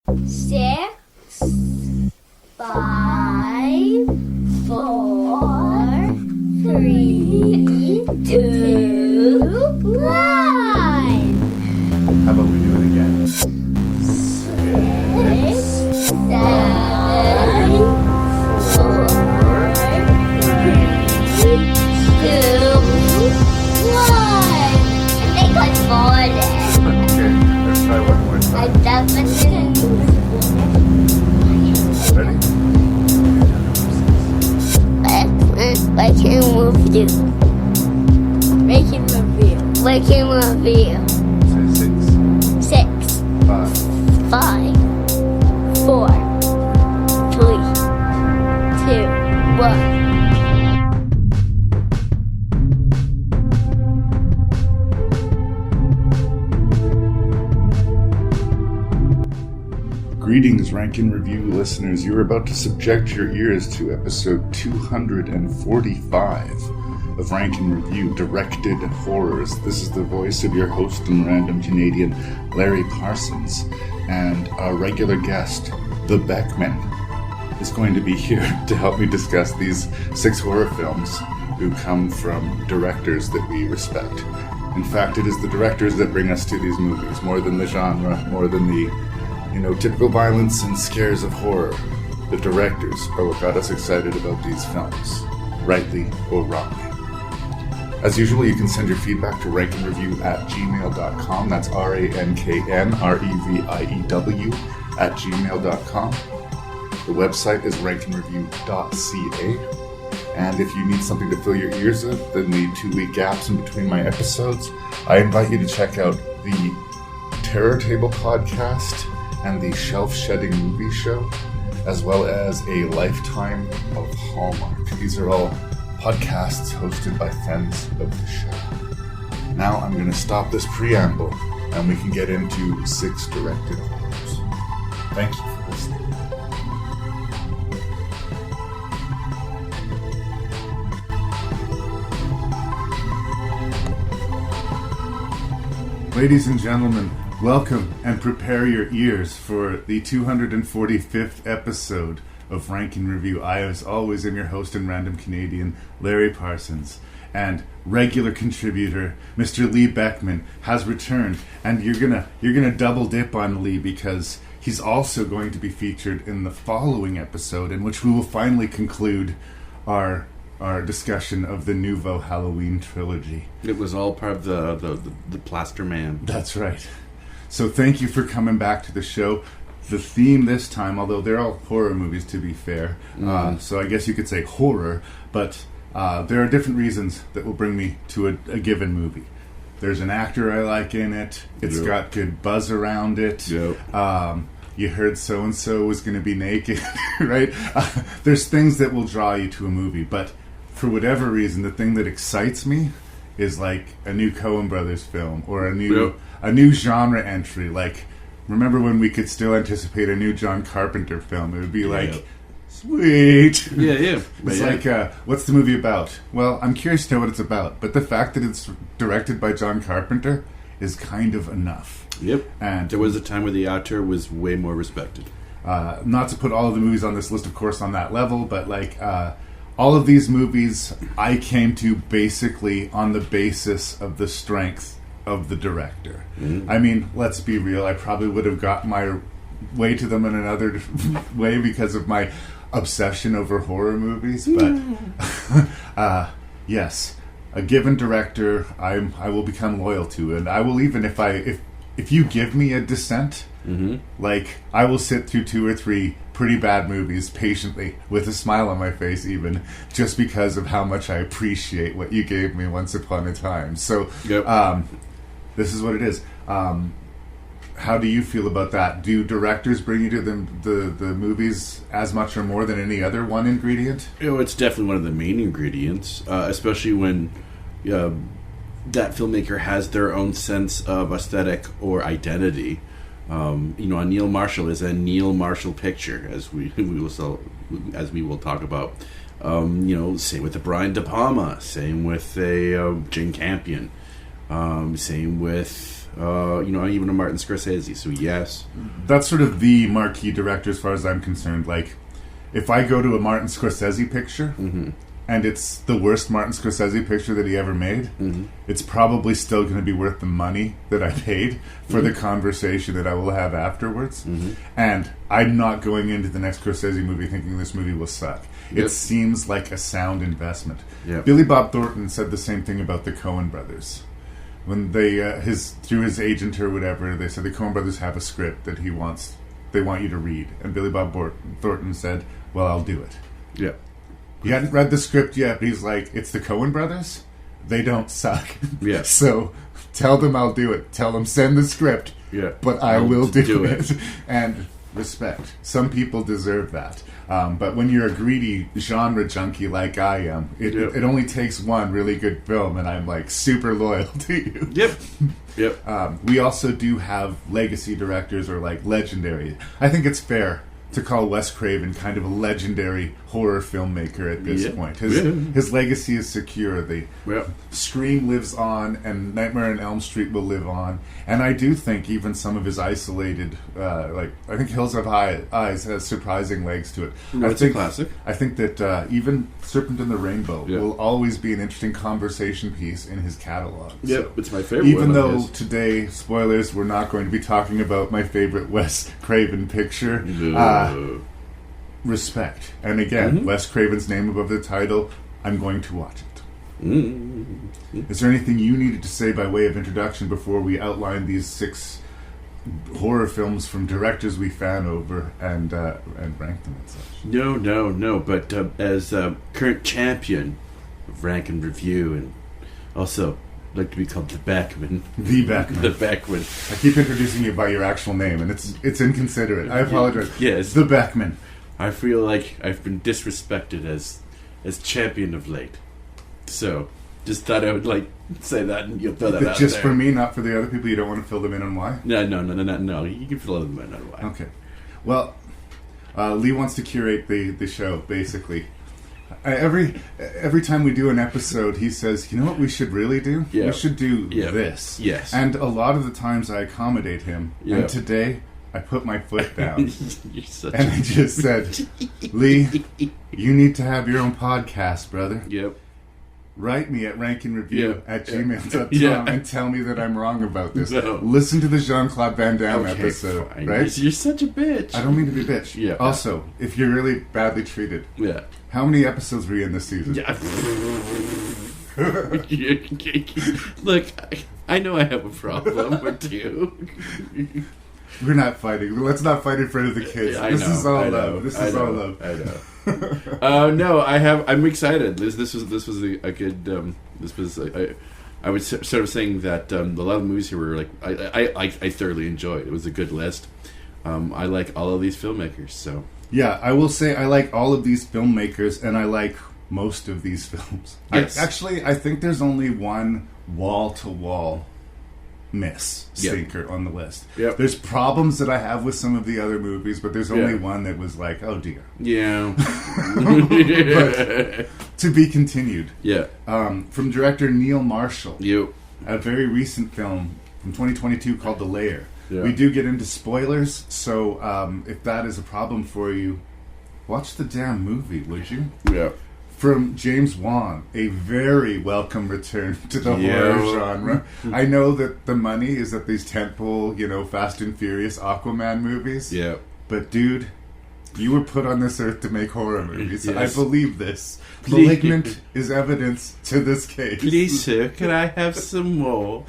6, 5, 4, 3, 2, 1. How about we do it again? 6, 7, 4, 3, 2, 1. I think I fought it. Okay, let's try one more I time. definitely Ready? Ranking review. Ranking review. Say 6, 6, 5. 5, 4, 3, 2, 1. Greetings, Rank and Review listeners. You're about to subject your ears to episode 245 of Rank and Review Directed Horrors. This is the voice of your host and random Canadian, Larry Parsons, and our regular guest, the Beckmann, is going to be here to help me discuss these 6 horror films who come from directors that we respect. In fact, it is the directors that bring us to these movies, more than the genre, more than the typical violence and scares of horror. The directors are what got us excited about these films, rightly or wrongly. As usual, you can send your feedback to ranknreview@gmail.com. That's ranknreview@gmail.com. The website is ranknreview.ca. And if you need something to fill your ears with in the 2-week gaps in between my episodes, I invite you to check out the Terror Table podcast and the Shelf Shedding Movie Show, as well as a Lifetime of Hallmark. These are all podcasts hosted by friends of the show. Now I'm going to stop this preamble and we can get into 6 directed horrors. Thank you for listening. Ladies and gentlemen, welcome and prepare your ears for the 245th episode of Rank and Review. I, as always, am your host and random Canadian, Larry Parsons, and regular contributor, Mr. Lee Beckmann, has returned. And you're gonna double dip on Lee because he's also going to be featured in the following episode, in which we will finally conclude our discussion of the Nouveau Halloween trilogy. It was all part of the Plaster Man. That's right. So thank you for coming back to the show. The theme this time, although they're all horror movies to be fair, so I guess you could say horror, but there are different reasons that will bring me to a given movie. There's an actor I like in it. It's got good buzz around it. Yep. You heard so-and-so was going to be naked, right? There's things that will draw you to a movie, but for whatever reason, the thing that excites me is like a new Coen Brothers film or a new genre entry. Like, remember when we could still anticipate a new John Carpenter film? It would be like, sweet. Yeah. It's like, what's the movie about? Well, I'm curious to know what it's about, but the fact that it's directed by John Carpenter is kind of enough. Yep. And there was a time where the auteur was way more respected. Not to put all of the movies on this list, of course, on that level, but like all of these movies I came to basically on the basis of the strength of the director. Mm-hmm. I mean, let's be real, I probably would have got my way to them in another way because of my obsession over horror movies, but yes, a given director I will become loyal to, and I will even if you give me a descent, like I will sit through 2 or 3 pretty bad movies patiently with a smile on my face, even just because of how much I appreciate what you gave me once upon a time. So this is what it is. How do you feel about that? Do directors bring you to the movies as much or more than any other one ingredient? It's definitely one of the main ingredients, especially when that filmmaker has their own sense of aesthetic or identity. A Neil Marshall is a Neil Marshall picture, as we will talk about. Same with the Brian De Palma, same with a Jane Campion, same with even a Martin Scorsese. So yes, that's sort of the marquee director as far as I'm concerned. Like, if I go to a Martin Scorsese picture and it's the worst Martin Scorsese picture that he ever made, it's probably still going to be worth the money that I paid for the conversation that I will have afterwards. And I'm not going into the next Scorsese movie thinking this movie will suck. It seems like a sound investment. Billy Bob Thornton said the same thing about the Coen brothers. When they, through his agent or whatever, they said the Coen brothers have a script that they want you to read. And Billy Bob Thornton said, well, I'll do it. Yeah. He hadn't read the script yet, but he's like, it's the Coen brothers? They don't suck. Yeah. So tell them I'll do it. Tell them send the script, but I will do it. And respect. Some people deserve that. But when you're a greedy genre junkie like I am, it only takes one really good film, and I'm like super loyal to you. Yep. We also do have legacy directors or like legendary. I think it's fair to call Wes Craven kind of a legendary horror filmmaker at this point. His legacy is secure. The Scream lives on, and Nightmare on Elm Street will live on. And I do think even some of his isolated, I think Hills Have Eyes has surprising legs to it. It's a classic. I think that even Serpent in the Rainbow will always be an interesting conversation piece in his catalog. Yep, it's my favorite. Even though today, spoilers, we're not going to be talking about my favorite Wes Craven picture. Respect. And again, Wes Craven's name above the title, I'm going to watch it. Is there anything you needed to say by way of introduction before we outline these 6 horror films from directors we fan over and rank them and such? No. But as current champion of Rank and Review, and also like to be called the Beckmann. The Beckmann. The Beckmann. I keep introducing you by your actual name, and it's inconsiderate. I apologize. Yes. The Beckmann. I feel like I've been disrespected as champion of late. So, just thought I would say that, and you'll throw that out just there. for me, not for the other people. You don't want to fill them in on why? No. You can fill them in on why. Okay. Well, Lee wants to curate the show, basically. Every time we do an episode, he says, you know what we should really do? We should do this. Yes. And a lot of the times I accommodate him. And today, I put my foot down. And I just said, Lee, you need to have your own podcast, brother. Yep. Write me at ranknreview@gmail.com and tell me that I'm wrong about this. No. Listen to the Jean-Claude Van Damme episode, fine. right? You're such a bitch. I don't mean to be a bitch. Yeah. Also, if you're really badly treated, how many episodes were you in this season? Look, I know I have a problem with you. We're not fighting. Let's not fight in front of the kids. This is all love. This is all love. I know. No, I'm excited. This was a good. I was sort of saying that a lot of the movies here were I thoroughly enjoyed. It was a good list. I like all of these filmmakers. So yeah, I will say I like all of these filmmakers, and I like most of these films. Yes. I think there's only one wall-to-wall stinker on the list. Yep. There's problems that I have with some of the other movies, but there's only one that was like, oh dear. Yeah. But to be continued. Yeah. From director Neil Marshall. You. A very recent film from 2022 called LAIR. Yeah. We do get into spoilers, so if that is a problem for you, watch the damn movie, would you? Yeah. From James Wan, a very welcome return to the horror genre. I know that the money is at these tentpole, Fast and Furious Aquaman movies. Yeah. But dude, you were put on this earth to make horror movies. Yes. I believe this. Malignant is evidence to this case. Please, sir, can I have some more?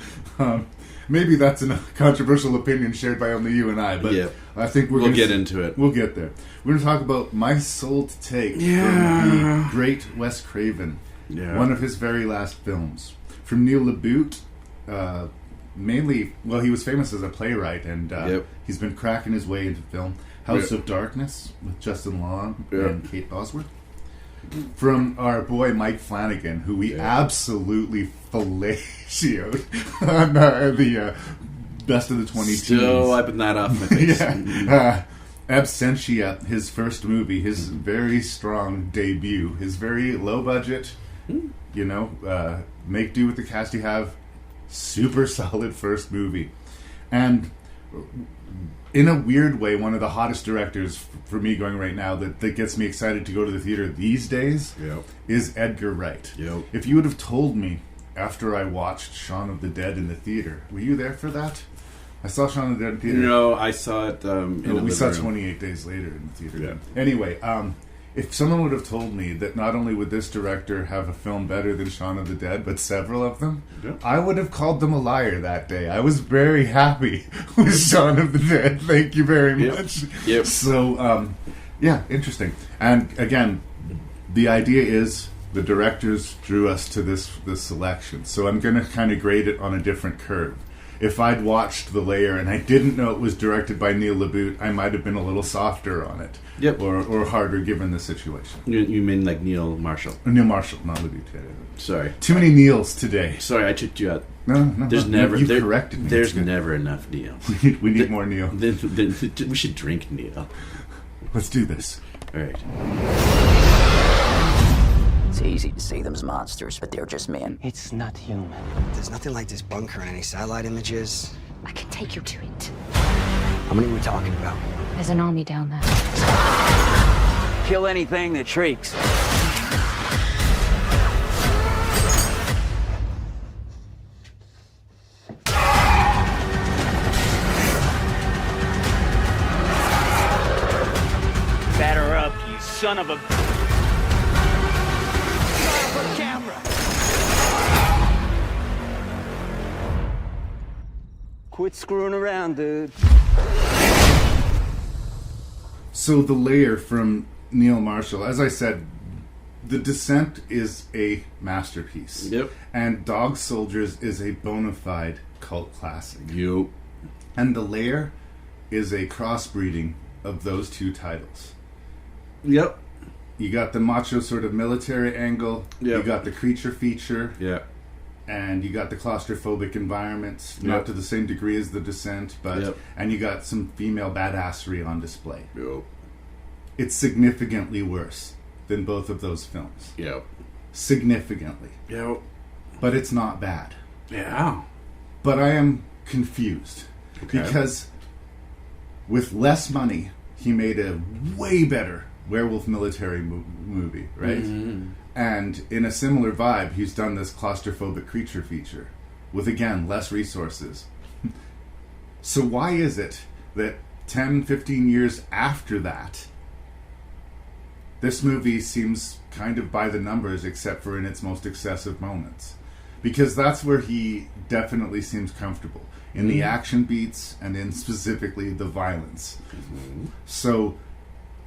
Maybe that's a controversial opinion shared by only you and I, but I think we'll get into it. We'll get there. We're going to talk about My Soul to Take from the great Wes Craven, one of his very last films. From Neil Lebute, mainly, he was famous as a playwright, and he's been cracking his way into film. House of Darkness with Justin Long and Kate Bosworth. From our boy Mike Flanagan, who we absolutely fellatioed on the best of the 2010s. Still wiping that off my face. ABSENTIA, his first movie, his very strong debut, his very low budget, make do with the cast you have, super solid first movie. And in a weird way, one of the hottest directors for me going right now that gets me excited to go to the theater these days is Edgar Wright. If you would have told me after I watched Shaun of the Dead in the theater, were you there for that? I saw Shaun of the Dead in the theater. No, I saw it we saw it 28 days later in the theater. Yeah. Anyway, if someone would have told me that not only would this director have a film better than Shaun of the Dead, but several of them, I would have called them a liar that day. I was very happy with Shaun of the Dead. Thank you very much. So, interesting. And again, the idea is the directors drew us to this selection. So I'm going to kind of grade it on a different curve. If I'd watched The LAIR and I didn't know it was directed by Neil Lebute, I might have been a little softer on it. Or harder given the situation. You mean like Neil Marshall? Neil Marshall, not Lebute. Sorry. Too many Neils today. Sorry, I tricked you out. No. You corrected me. There's never enough Neil. We need more Neil. We should drink Neil. Let's do this. All right. It's easy to see them as monsters, but they're just men. It's not human. There's nothing like this bunker in any satellite images. I can take you to it. How many are we talking about? There's an army down there. Kill anything that shrieks. Batter up, you son of a... camera! Quit screwing around, dude. So The LAIR from Neil Marshall, as I said, The Descent is a masterpiece. And Dog Soldiers is a bona fide cult classic. And The LAIR is a crossbreeding of those two titles. You got the macho sort of military angle. You got the creature feature. And you got the claustrophobic environments, not to the same degree as The Descent, but and you got some female badassery on display. It's significantly worse than both of those films. Significantly. But it's not bad. But I am confused. Because with less money, he made a way better werewolf military movie, right? And in a similar vibe, he's done this claustrophobic creature feature with, again, less resources. So why is it that 10, 15 years after that, this movie seems kind of by the numbers except for in its most excessive moments? Because that's where he definitely seems comfortable. In the action beats and in specifically the violence. So,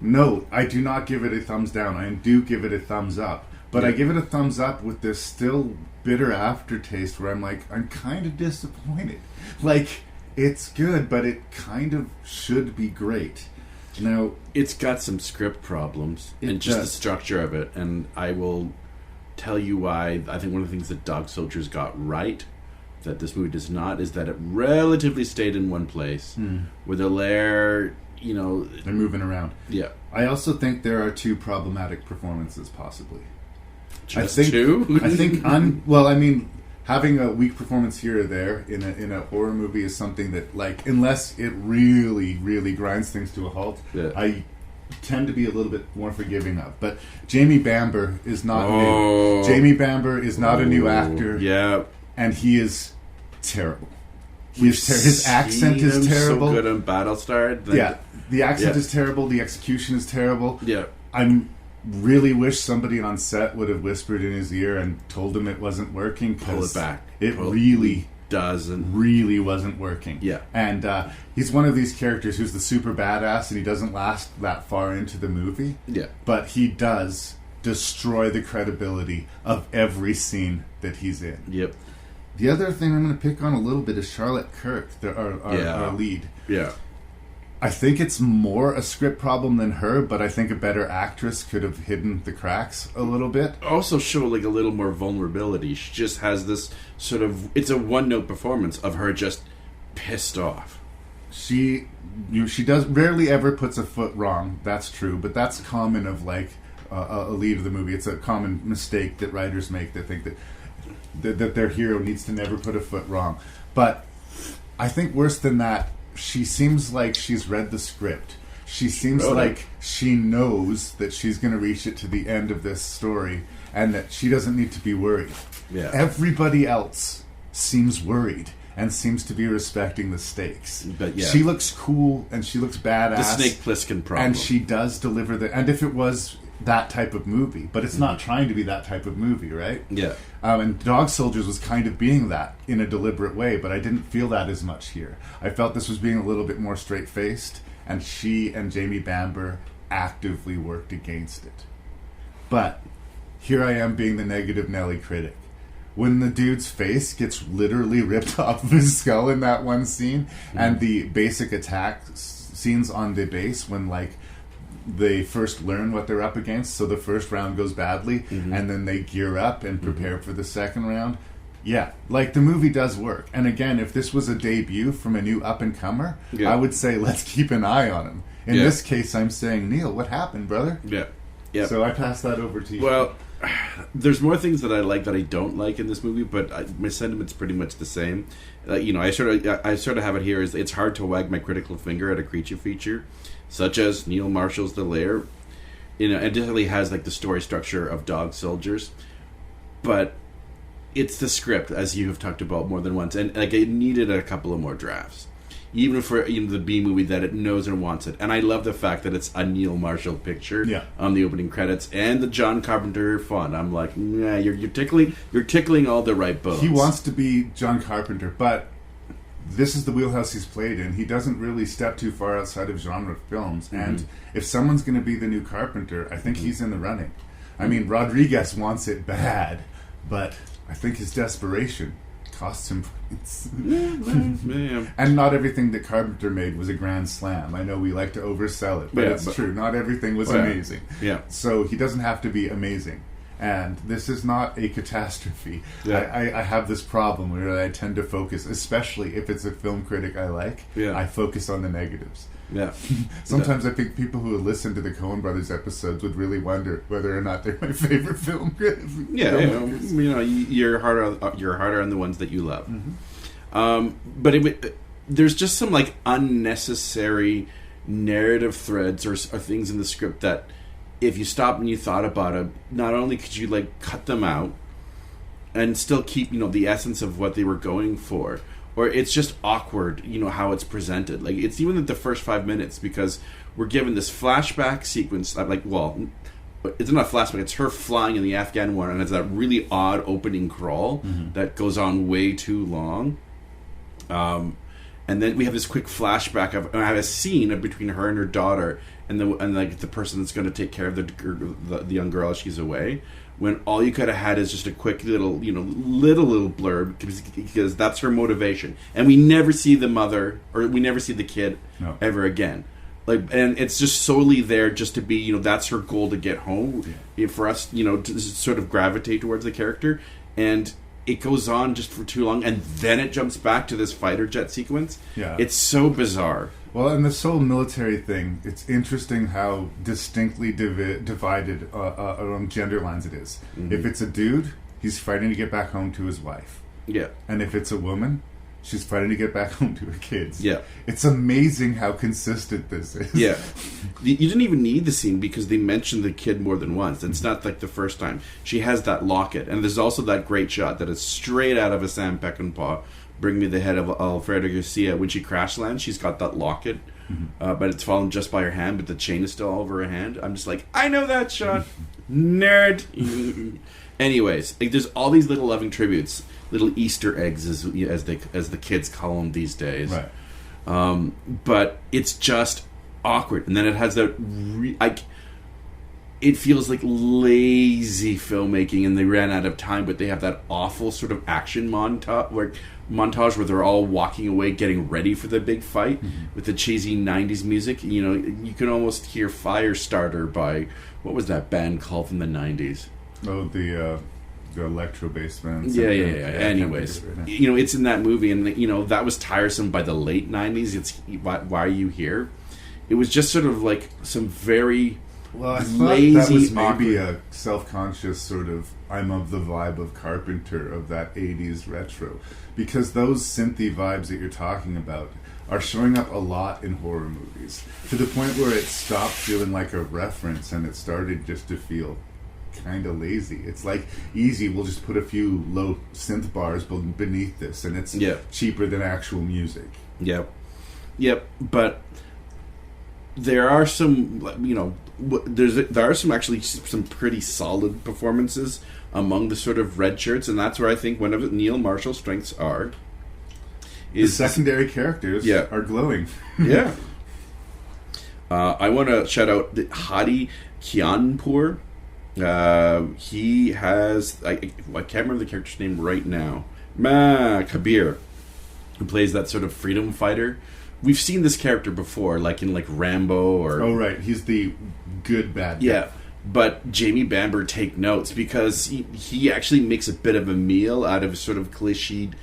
no, I do not give it a thumbs down. I do give it a thumbs up. But I give it a thumbs up with this still bitter aftertaste where I'm like, I'm kind of disappointed. Like, it's good, but it kind of should be great. Now, it's got some script problems and just the structure of it. And I will tell you why. I think one of the things that Dog Soldiers got right that this movie does not is that it relatively stayed in one place. Where The LAIR, they're moving around. I also think there are two problematic performances, possibly. Two? I think having a weak performance here or there in a horror movie is something that, like, unless it really, really grinds things to a halt, I tend to be a little bit more forgiving of. But Jamie Bamber is not new. Jamie Bamber is not a new actor. And he is terrible. His accent is terrible. So good on Battlestar. The accent is terrible. The execution is terrible. I really wish somebody on set would have whispered in his ear and told him it wasn't working. Pull it back. It really wasn't working. And he's one of these characters who's the super badass, and he doesn't last that far into the movie. But he does destroy the credibility of every scene that he's in. The other thing I'm going to pick on a little bit is Charlotte Kirk, our lead. I think it's more a script problem than her, but I think a better actress could have hidden the cracks a little bit. Also show like a little more vulnerability. She just has this sort of, it's a one-note performance of her just pissed off. She does rarely ever puts a foot wrong. That's true, but that's common of like a lead of the movie. It's a common mistake that writers make. They think that that their hero needs to never put a foot wrong. But I think worse than that, she seems like she's read the script. She seems like she knows that she's going to reach it to the end of this story and that she doesn't need to be worried. Yeah. Everybody else seems worried and seems to be respecting the stakes. But yeah. She looks cool and she looks badass. The Snake Plissken problem. And she does deliver the... And if it was that type of movie, but it's not trying to be that type of movie, right? Yeah. And Dog Soldiers was kind of being that in a deliberate way, but I didn't feel that as much here. I felt this was being a little bit more straight-faced, and she and Jamie Bamber actively worked against it. But here I am being the negative Nelly critic. When the dude's face gets literally ripped off of his skull in that one scene, and the basic attack scenes on the base when, like, they first learn what they're up against, so the first round goes badly, and then they gear up and prepare for the second round. Yeah, like, the movie does work. And again, if this was a debut from a new up-and-comer, I would say let's keep an eye on him. In this case, I'm saying, Neil, what happened, brother? Yeah. Yeah. So I pass that over to you. Well, there's more things that I like that I don't like in this movie, but my sentiment's pretty much the same. I sort of have it here. Is it's hard to wag my critical finger at a creature feature, such as Neil Marshall's The Lair. It definitely has like the story structure of Dog Soldiers, but it's the script, as you have talked about more than once, and like it needed a couple of more drafts, even for the B movie that it knows and wants it. And I love the fact that it's a Neil Marshall picture on the opening credits and the John Carpenter font. I'm like, yeah, you're tickling all the right bones. He wants to be John Carpenter, but this is the wheelhouse he's played in. He doesn't really step too far outside of genre films. And if someone's going to be the new Carpenter, I think he's in the running. I mean, Rodriguez wants it bad, but I think his desperation costs him points. And not everything that Carpenter made was a grand slam. I know we like to oversell it, but it's true. Not everything was amazing. Yeah. So he doesn't have to be amazing. And this is not a catastrophe. Yeah. I have this problem where I tend to focus, especially if it's a film critic I like, I focus on the negatives. Yeah. Sometimes I think people who listen to the Coen Brothers episodes would really wonder whether or not they're my favorite film critics. You're harder on the ones that you love. But there's just some like unnecessary narrative threads or things in the script that, if you stopped and you thought about it, not only could you like cut them out and still keep the essence of what they were going for, or it's just awkward how it's presented. Like, it's even at the first 5 minutes, because we're given this flashback sequence it's not a flashback, it's her flying in the Afghan war, and it's that really odd opening crawl that goes on way too long. And then we have this quick flashback of a scene between her and her daughter and the person that's going to take care of the young girl as she's away, when all you could have had is just a quick little blurb, because that's her motivation, and we never see the mother, or we never see the kid ever again. And it's just solely there just to be that's her goal, to get home, for us to sort of gravitate towards the character. And it goes on just for too long, and then it jumps back to this fighter jet sequence. It's so bizarre. Well, and this whole military thing, it's interesting how distinctly divided along gender lines it is. If it's a dude, he's fighting to get back home to his wife. Yeah. And if it's a woman, she's fighting to get back home to her kids. Yeah. It's amazing how consistent this is. Yeah. You didn't even need the scene, because they mentioned the kid more than once. It's not like the first time. She has that locket, and there's also that great shot that is straight out of a Sam Peckinpah, Bring Me the Head of Alfredo Garcia. When she crash lands, she's got that locket, but it's fallen just by her hand, but the chain is still over her hand. I'm just like, I know that shot. Nerd. Anyways, there's all these little loving tributes, little Easter eggs, as the kids call them these days. Right. But it's just awkward, and then it has that it feels like lazy filmmaking, and they ran out of time. But they have that awful sort of action montage where they're all walking away, getting ready for the big fight with the cheesy '90s music. You can almost hear Firestarter by, what was that band called from the '90s? Oh, the electro bass band. Yeah. Anyways, it's in that movie, and that was tiresome by the late '90s. It's why are you here? It was just sort of like some very Well, I thought lazy, that was maybe awkward. a self-conscious sort of I'm of the vibe of Carpenter of that 80s retro. Because those synthy vibes that you're talking about are showing up a lot in horror movies. To the point where it stopped feeling like a reference and it started just to feel kind of lazy. It's like, easy, we'll just put a few low synth bars beneath this and it's cheaper than actual music. Yep, but there are some, there are some actually some pretty solid performances among the sort of red shirts, and that's where I think one of Neil Marshall's strengths are. The secondary characters are glowing. Yeah. I want to shout out Hadi Kianpur. He has, I can't remember the character's name right now. Kabir, who plays that sort of freedom fighter. We've seen this character before, like in Rambo or... Oh, right. He's the good bad guy. Yeah. But Jamie Bamber, take notes, because he actually makes a bit of a meal out of sort of cliched.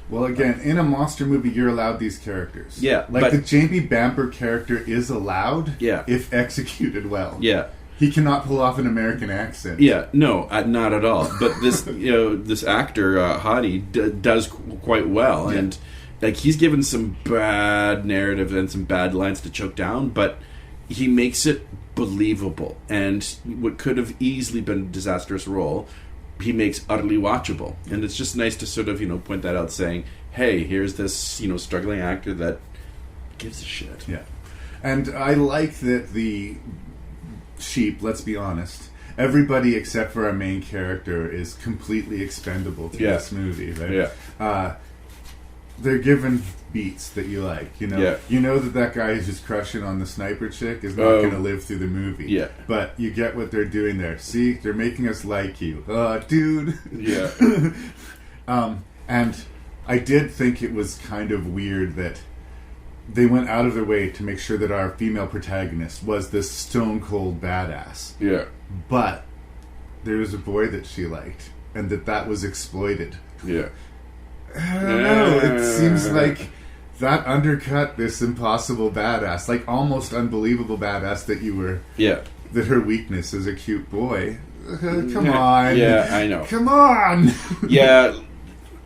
Well, again, in a monster movie, you're allowed these characters. Yeah. Like, the Jamie Bamber character is allowed if executed well. Yeah. He cannot pull off an American accent. Yeah, no, not at all. But this, this actor Hadi does quite well, and he's given some bad narrative and some bad lines to choke down, but he makes it believable. And what could have easily been a disastrous role, he makes utterly watchable. And it's just nice to sort of point that out, saying, "Hey, here's this struggling actor that gives a shit." Yeah, and I like that the sheep, let's be honest, everybody except for our main character is completely expendable to this movie, right? Yeah. They're given beats that you like, You know that guy who's just crushing on the sniper chick is not going to live through the movie. Yeah. But you get what they're doing there. See, they're making us like you. Dude. Yeah. And I did think it was kind of weird that they went out of their way to make sure that our female protagonist was this stone cold badass. Yeah. But there was a boy that she liked, and that was exploited. Yeah. I don't know. It seems like that undercut this impossible badass, like almost unbelievable badass that you were. Yeah. That her weakness is a cute boy. Come on. Yeah, I know. Come on. Yeah.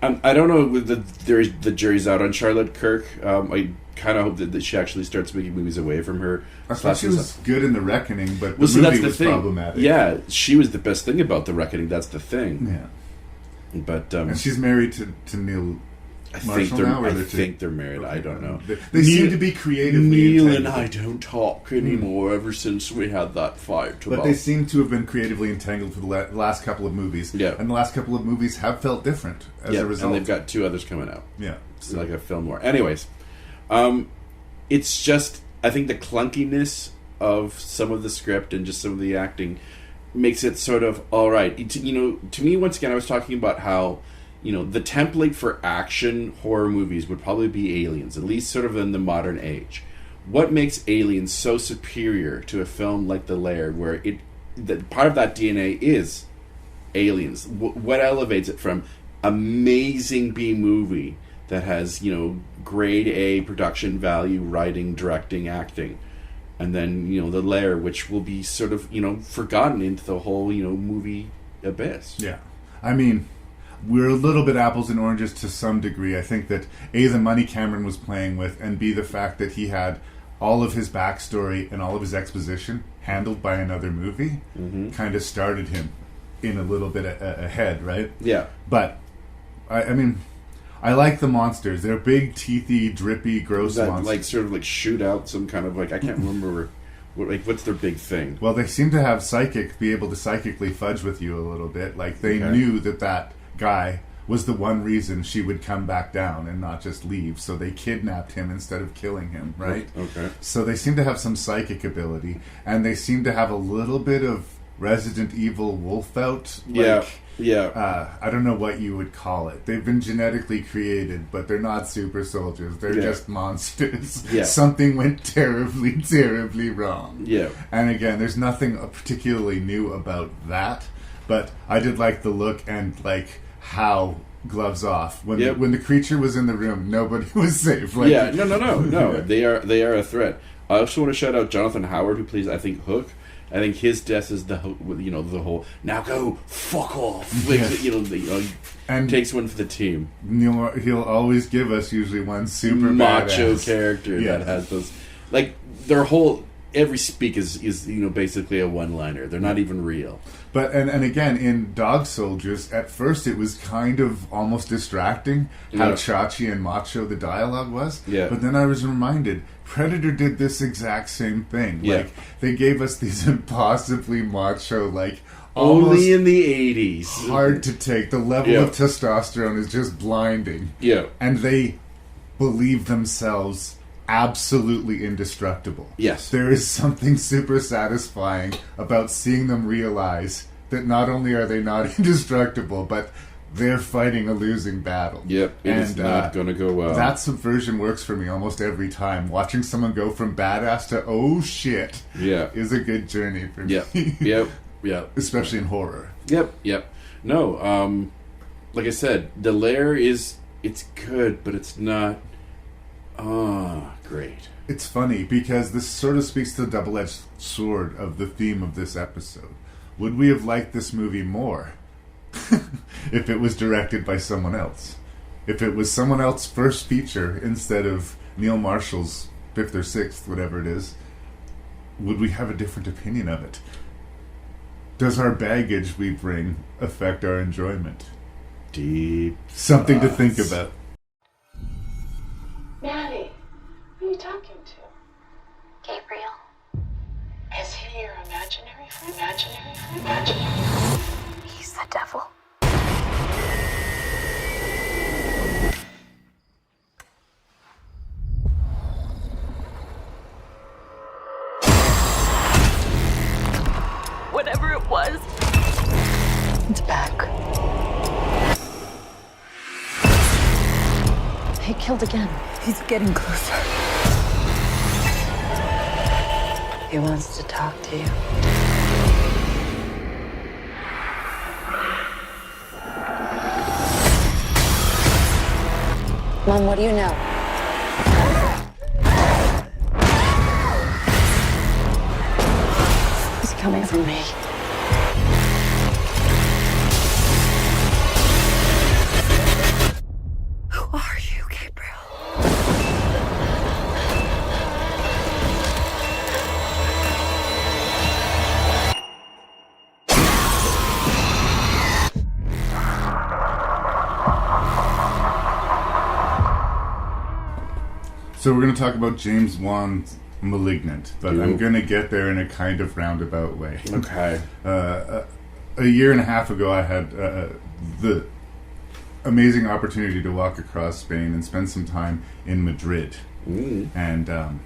I don't know. The jury's out on Charlotte Kirk. I kind of hope that she actually starts making movies away from her. I thought she was good in The Reckoning, but the movie was problematic. Yeah, she was the best thing about The Reckoning. That's the thing. Yeah. But and she's married to Neil Marshall now? I think they're married. Okay. I don't know. They seem to be creatively Neil entangled. and I don't talk anymore ever since we had that fight. But they seem to have been creatively entangled for the last couple of movies. Yeah. And the last couple of movies have felt different as a result. And they've got 2 others coming out. Yeah. It's like a film more. Anyways, it's just, I think the clunkiness of some of the script and just some of the acting makes it sort of all right. To me, once again, I was talking about how the template for action horror movies would probably be Aliens, at least sort of in the modern age. What makes Aliens so superior to a film like The LAIR, where part of that DNA is Aliens? What elevates it from amazing B movie that has grade A production value, writing, directing, acting, and then The LAIR, which will be sort of forgotten into the whole movie abyss. Yeah, I mean, we're a little bit apples and oranges to some degree. I think that A, the money Cameron was playing with, and B, the fact that he had all of his backstory and all of his exposition handled by another movie kind of started him in a little bit ahead, right? Yeah. But I mean, I like the monsters. They're big, teethy, drippy, gross monsters. Like sort of like shoot out some kind of I can't remember what's their big thing. Well, they seem to have be able to psychically fudge with you a little bit. Like they knew that guy was the one reason she would come back down and not just leave. So they kidnapped him instead of killing him, right? Okay. So they seem to have some psychic ability, and they seem to have a little bit of Resident Evil wolf out. I don't know what you would call it. They've been genetically created, but they're not super soldiers. They're just monsters. Yeah. Something went terribly, terribly wrong. Yeah. And again, there's nothing particularly new about that, but I did like the look and like how gloves off. When Yep. when the creature was in the room, nobody was safe. Like, Yeah, no. They are a threat. I also want to shout out Jonathan Howard, who plays, I think, Hook. I think his death is the whole now go fuck off. Like, And takes one for the team. He'll always give us usually one super Macho badass character Yeah. that has those, like, their whole every speak is basically a one-liner. They're not even real. But and again in Dog Soldiers, at first it was kind of almost distracting how Yeah. chachi and macho the dialogue was. Yeah. But then I was reminded Predator did this exact same thing. Yeah. Like they gave us these impossibly macho, like almost Only in the 80s. hard to take. The level Yeah. of testosterone is just blinding. Yeah. And they believe themselves absolutely indestructible. Yes. There is something super satisfying about seeing them realize that not only are they not indestructible, but they're fighting a losing battle. Yep, it is not going to go well. That subversion works for me almost every time. Watching someone go from badass to oh shit is a good journey for me. Yep. Especially in horror. Yep. No, like I said, the LAIR it's good, but it's not great. It's funny because this sort of speaks to the double-edged sword of the theme of this episode. Would we have liked this movie more if it was directed by someone else? If it was someone else's first feature instead of Neil Marshall's fifth or sixth, whatever it is, would we have a different opinion of it? Does our baggage we bring affect our enjoyment? Deep. Something to think about. Maddie, who are you talking to? Gabriel. Is he your imaginary friend? Imaginary? He's the devil. Whatever it was, it's back. He killed again. He's getting closer. He wants to talk to you. Mom, what do you know? He's coming for me. Who are you, Gabriel? So we're going to talk about James Wan's *Malignant*, but Ooh. I'm going to get there in a kind of roundabout way. Okay. A year and a half ago, I had the amazing opportunity to walk across Spain and spend some time in Madrid. And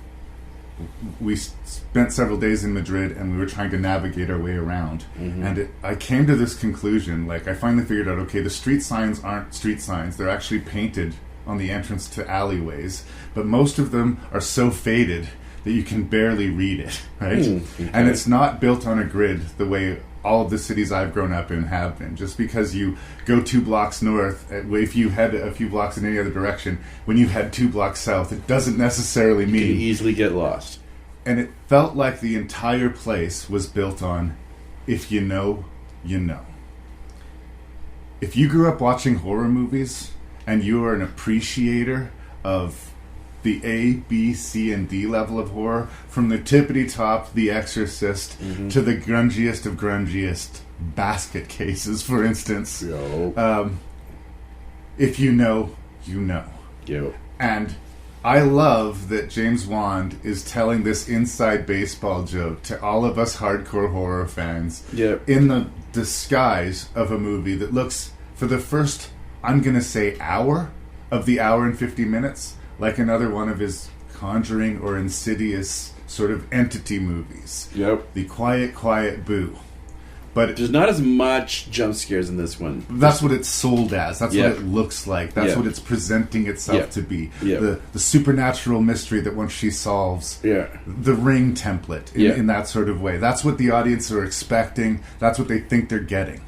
we spent several days in Madrid, and we were trying to navigate our way around. And I came to this conclusion, like I finally figured out, okay, the street signs aren't street signs. They're actually painted on the entrance to alleyways, but most of them are so faded that you can barely read it, right? Okay. And it's not built on a grid the way all of the cities I've grown up in have been. Just because you go 2 blocks north, if you head a few blocks in any other direction, when you head 2 blocks south, it doesn't necessarily You mean... can easily get lost. And it felt like the entire place was built on, if you know, you know. If you grew up watching horror movies, and you are an appreciator of the A, B, C, and D level of horror, from the tippity top, The Exorcist, to the grungiest of grungiest basket cases, for instance. If you know, you know. Yo. And I love that James Wan is telling this inside baseball joke to all of us hardcore horror fans in the disguise of a movie that looks, for the first, I'm going to say hour of the hour and 50 minutes, like another one of his Conjuring or Insidious sort of entity movies. The quiet, quiet boo. But there's not as much jump scares in this one. That's what it's sold as. That's what it looks like. That's what it's presenting itself to be. The supernatural mystery that once she solves, the Ring template in that sort of way. That's what the audience are expecting. That's what they think they're getting.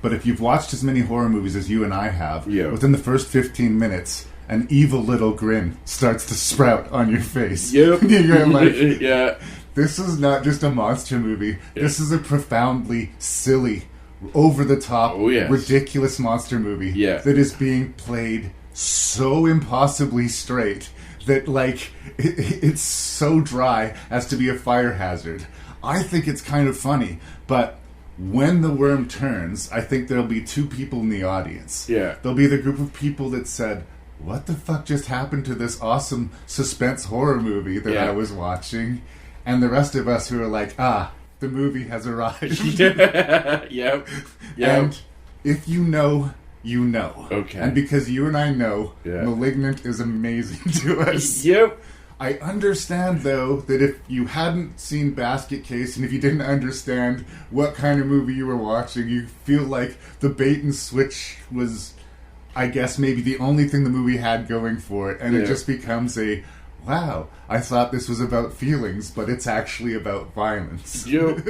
but if you've watched as many horror movies as you and I have, Yeah. within the first 15 minutes, an evil little grin starts to sprout on your face. Yep. You're like, yeah. this is not just a monster movie. This is a profoundly silly, over-the-top, ridiculous monster movie that is being played so impossibly straight that, like, it's so dry as to be a fire hazard. I think it's kind of funny, but when the worm turns, I think there'll be two people in the audience. Yeah. There'll be the group of people that said, what the fuck just happened to this awesome suspense horror movie that I was watching? And the rest of us who are like, the movie has arrived. Yep. And if you know, you know. Okay. And because you and I know, Malignant is amazing to us. Yep. I understand, though, that if you hadn't seen Basket Case and if you didn't understand what kind of movie you were watching, you feel like the bait and switch was, I guess, maybe the only thing the movie had going for it. And it just becomes a, wow, I thought this was about feelings, but it's actually about violence. Yep.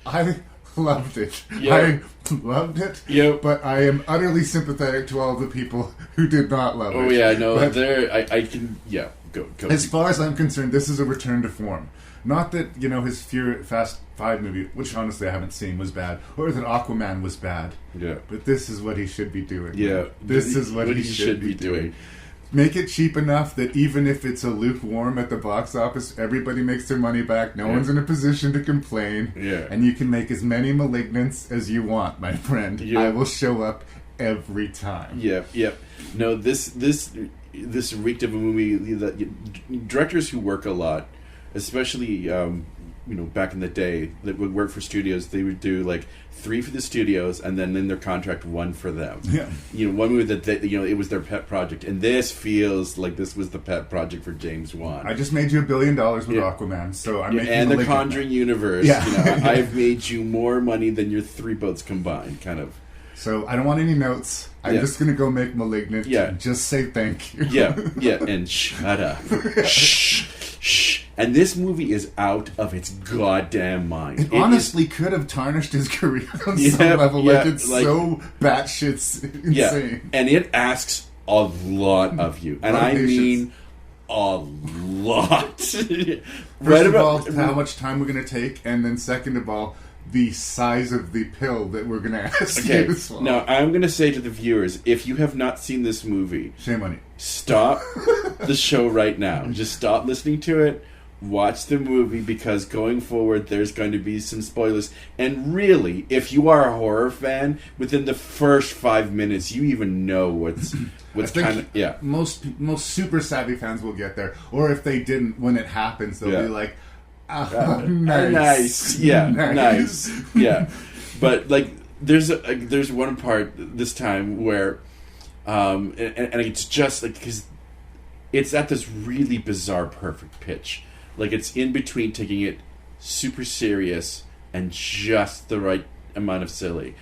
I loved it. Yep. I loved it. Yep. But I am utterly sympathetic to all the people who did not love it. Oh yeah, no, But I can, go. as far as I'm concerned, this is a return to form. Not that, his Fast 5 movie, which honestly I haven't seen, was bad, or that Aquaman was bad. Yeah. But this is what he should be doing. Yeah. This is what he should be doing. Make it cheap enough that even if it's a lukewarm at the box office, everybody makes their money back. No one's in a position to complain. Yeah. And you can make as many Malignants as you want, my friend. Yeah. I will show up every time. Yep. No, this reeked of a movie that directors who work a lot, especially back in the day, that would work for studios, they would do like 3 for the studios and then in their contract 1 for them. Yeah. One movie that it was their pet project, and this feels like this was the pet project for James Wan. I just made you $1 billion with Aquaman, so I'm making and the Malignant. Conjuring universe. Yeah. I've made you more money than your 3 boats combined, kind of. So I don't want any notes. I'm just going to go make Malignant. Yeah. Just say thank you. Yeah, and shut up. Shh. And this movie is out of its goddamn mind. It honestly could have tarnished his career on some level. It's so batshit insane. Yeah, and it asks a lot of you. And I mean a lot. First of all, how much time we're going to take, and then second of all, the size of the pill that we're going to ask you to swallow. Now, I'm going to say to the viewers, if you have not seen this movie, shame on you. Stop the show right now. Just stop listening to it. Watch the movie, because going forward there's going to be some spoilers. And really, if you are a horror fan, within the first 5 minutes you even know what's kind of most super savvy fans will get there, or if they didn't, when it happens they'll be like, nice. Nice. Yeah. But like there's one part this time where and it's just like, because it's at this really bizarre perfect pitch. Like, it's in between taking it super serious and just the right amount of silly.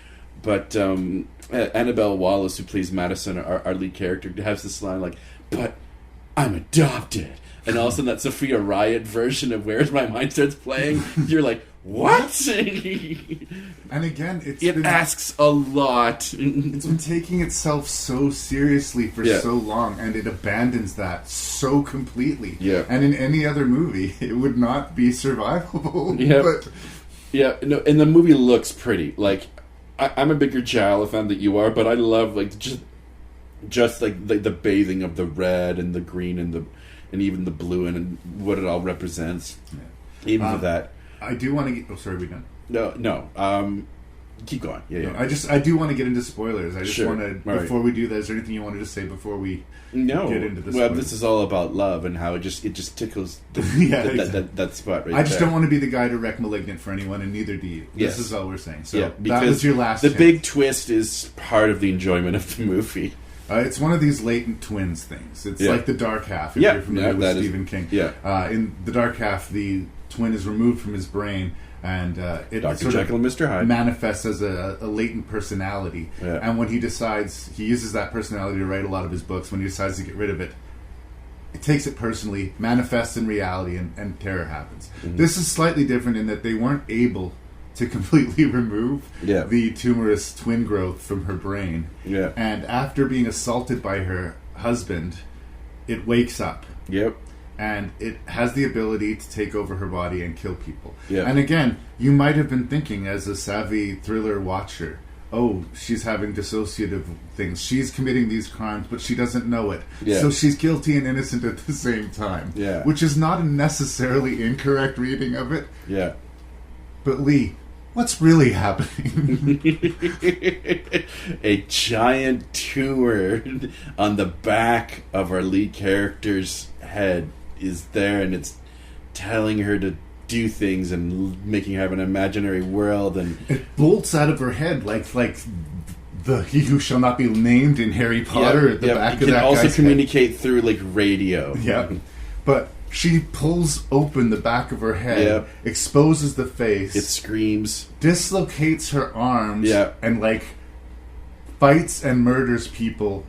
But Annabelle Wallace, who plays Madison, our lead character, has this line like, "But I'm adopted." And all of a sudden that Sophia Riot version of Where's My Mind starts playing. You're like, what? And again, it asks a lot. It's been taking itself so seriously for so long, and it abandons that so completely. Yeah. And in any other movie, it would not be survivable. Yeah. But no, and the movie looks pretty. Like, I'm a bigger Giallo fan than you are, but I love like just like the bathing of the red and the green and even the blue and what it all represents. Yeah. Even for that. I do want to get... Oh, sorry, we done? No. Keep going. Yeah. I do want to get into spoilers. I just want to... Right. Before we do that, is there anything you wanted to say before we get into the spoilers? Well, this is all about love and how it just tickles that spot right I just there. don't want to be the guy to wreck Malignant for anyone, and neither do you. Yes. This is all we're saying. So because that was your last The chance. big twist is part of the enjoyment of the movie. It's one of these latent twins things. It's like the dark half, if you're familiar with Stephen King. Yeah. In the dark half, the twin is removed from his brain, and it Dr. Jekyll and Mr. Hyde manifests as a latent personality. Yeah. And when he decides, he uses that personality to write a lot of his books. When he decides to get rid of it, it takes it personally, manifests in reality, and terror happens. Mm-hmm. This is slightly different in that they weren't able to completely remove Yeah. the tumorous twin growth from her brain. Yeah. And after being assaulted by her husband, it wakes up. Yep. And it has the ability to take over her body and kill people. Yeah. And again, you might have been thinking as a savvy thriller watcher, oh, she's having dissociative things. She's committing these crimes, but she doesn't know it. Yeah. So she's guilty and innocent at the same time. Yeah. Which is not a necessarily incorrect reading of it. Yeah. But Lee, what's really happening? A giant tumor on the back of our lead character's head is there, and it's telling her to do things and making her have an imaginary world, and It bolts out of her head like the he who shall not be named in Harry Potter at the back it of can that also guy's communicate through like radio. head. Yeah. But she pulls open the back of her head, Yep. exposes the face, It screams. dislocates her arms, Yep. and fights and murders people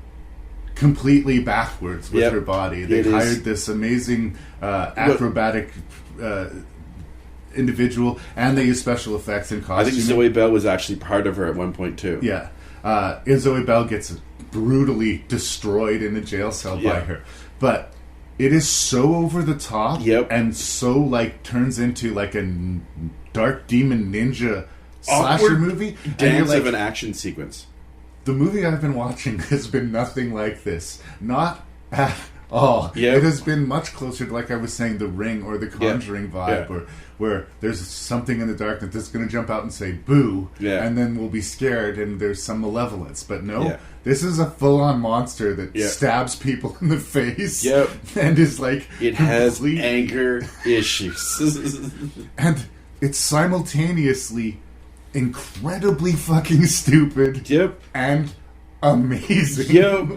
completely backwards with Yep. her body. It They is. hired this amazing acrobatic individual, and they use special effects and I think costumes. Zoe Bell was actually part of her at one point too. Yeah. Zoe Bell gets brutally destroyed in a jail cell by Yeah. her. But it is so over the top Yep. and so turns into a dark demon ninja slasher Awkward movie. And Dance you're of an action sequence. the movie I've been watching has been nothing like this. Not at all. Yep. It has been much closer to, like I was saying, The Ring or The Conjuring vibe, Yeah. where there's something in the darkness that's going to jump out and say boo, Yeah. and then we'll be scared and there's some malevolence. But no, Yeah. this is a full-on monster that Yeah. stabs people in the face Yep. and is It has complete- anger issues. and it's simultaneously incredibly fucking stupid Yep. and amazing. Yep.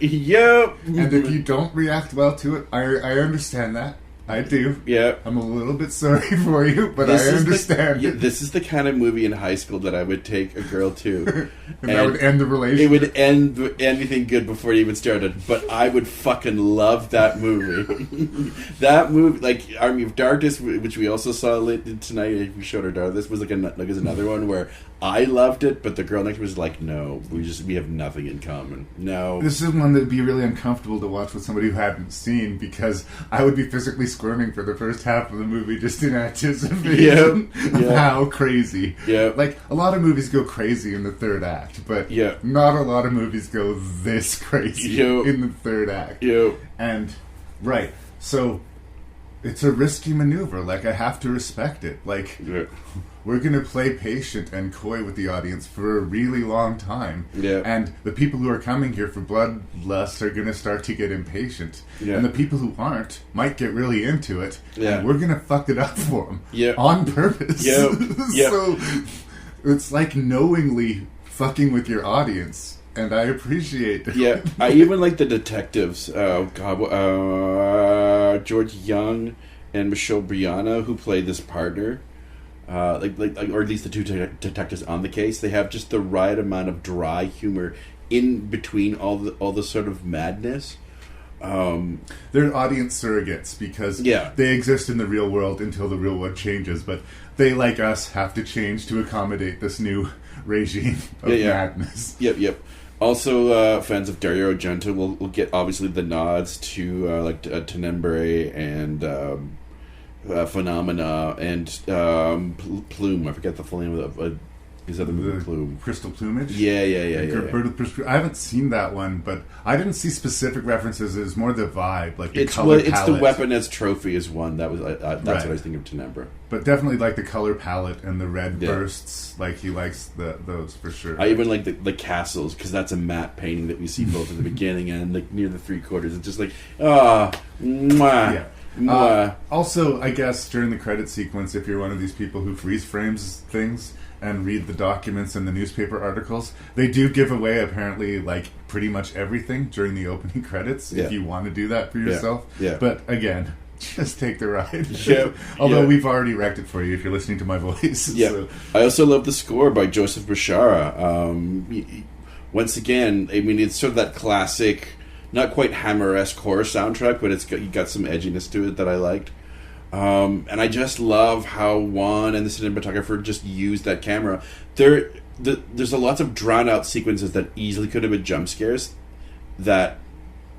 Yep. And if you don't react well to it, I understand that. I do. Yep. I'm a little bit sorry for you, but I understand. This is the kind of movie in high school that I would take a girl to. and that would end the It relationship. would end anything good before it even started, but I would fucking love that movie. That movie, like Army of Darkness, which we also saw late tonight. We showed her daughter. This was is another one where I loved it, but the girl next to me was like, "No, we have nothing in common." No, This is one that would be really uncomfortable to watch with somebody who hadn't seen, because I would be physically squirming for the first half of the movie just in anticipation of Yep. how crazy. Yep. Like, a lot of movies go crazy in the third act, but Yep. not a lot of movies go this crazy Yep. in the third act. Yep. And, right, so it's a risky maneuver. Like, I have to respect it. Like, Yeah. we're going to play patient and coy with the audience for a really long time. Yeah. And the people who are coming here for bloodlust are going to start to get impatient. Yeah. And the people who aren't might get really into it. Yeah. And we're going to fuck it up for them. Yeah. On purpose. Yep. Yep. So it's like knowingly fucking with your audience. And I appreciate it. Yeah, I even like the detectives. Oh God, George Young and Michelle Brianna, who play this partner, or at least the two detectives on the case. They have just the right amount of dry humor in between all the sort of madness. They're audience surrogates because Yeah. they exist in the real world until the real world changes, but they, like us, have to change to accommodate this new regime of madness. Yep. Also, fans of Dario Argento will get obviously the nods to Tenebrae and Phenomena and Plume. I forget the full name of his other movie, Plume. Crystal Plumage? Yeah. I haven't seen that one, but I didn't see specific references. It was more the vibe, like the It's color it's palette. the weapon as trophy is one that was that's Right. what I was thinking of Tenebra. But definitely like the color palette and the red Yeah. bursts. Like he likes those for sure. I even like the castles because that's a matte painting that we see both at the beginning and like near the 3/4. It's just like mwah. Yeah. Mwah. Also, I guess during the credit sequence, if you're one of these people who freeze frames things and read the documents and the newspaper articles, they do give away apparently like pretty much everything during the opening credits if you want to do that for yourself. Yeah. But again, just take the ride. Yep. Although Yep. we've already wrecked it for you if you're listening to my voice. Yeah, So, I also love the score by Joseph Bashara. Once again, I mean, it's sort of that classic, not quite Hammer-esque horror soundtrack, but you got some edginess to it that I liked. And I just love how Wan and the cinematographer just used that camera. There's a lots of drawn out sequences that easily could have been jump scares that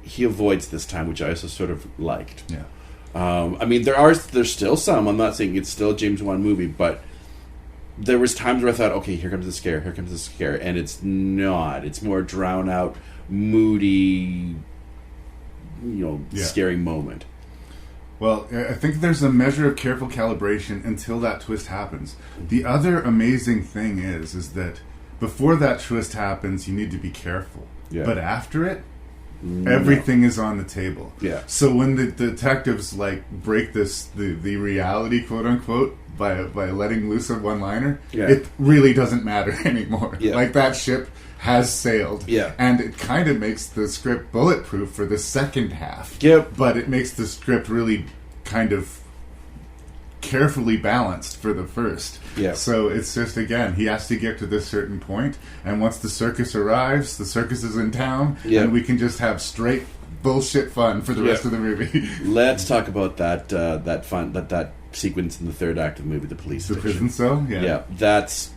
he avoids this time, which I also sort of liked. Yeah. I mean, there's still some. I'm not saying it's still a James Wan movie, but there was times where I thought, okay, here comes the scare, and it's not. It's more drawn out, moody, scary moment. Well, I think there's a measure of careful calibration until that twist happens. The other amazing thing is that before that twist happens, you need to be careful. Yeah. But after it, everything is on the table. Yeah. So when the detectives break the reality, quote unquote, by letting loose a one-liner, it really doesn't matter anymore. Yeah. Like, that ship has sailed. Yeah. And it kind of makes the script bulletproof for the second half. Yep. But it makes the script really kind of carefully balanced for the first. Yeah. So it's just, again, he has to get to this certain point, and once the circus arrives, the circus is in town, and we can just have straight bullshit fun for the rest of the movie. Let's talk about that sequence in the third act of the movie, the police station. Prison cell? Yeah, that's...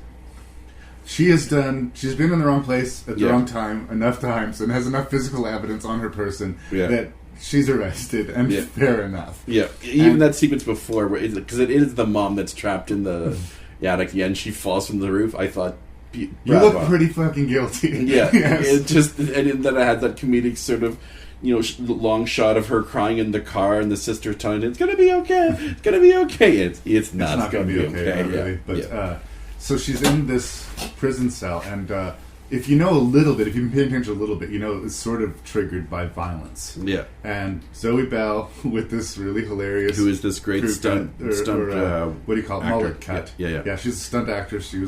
She's been in the wrong place at the wrong time enough times and has enough physical evidence on her person that she's arrested, and fair enough. Yeah, even that sequence before, because it is the mom that's trapped in the attic, and she falls from the roof. I thought, you look pretty fucking guilty. Yeah, yes. It just, and then I had that comedic sort of, long shot of her crying in the car, and the sister telling her, "It's gonna be okay. It's gonna be okay." It's not. It's gonna be okay. Really. But so she's in this prison cell, and if you know a little bit, if you've been paying attention a little bit, it's sort of triggered by violence. Yeah. And Zoe Bell, with this really hilarious... Who is this great stunt what do you call it? Mullet cut. Yeah, she's a stunt actress. She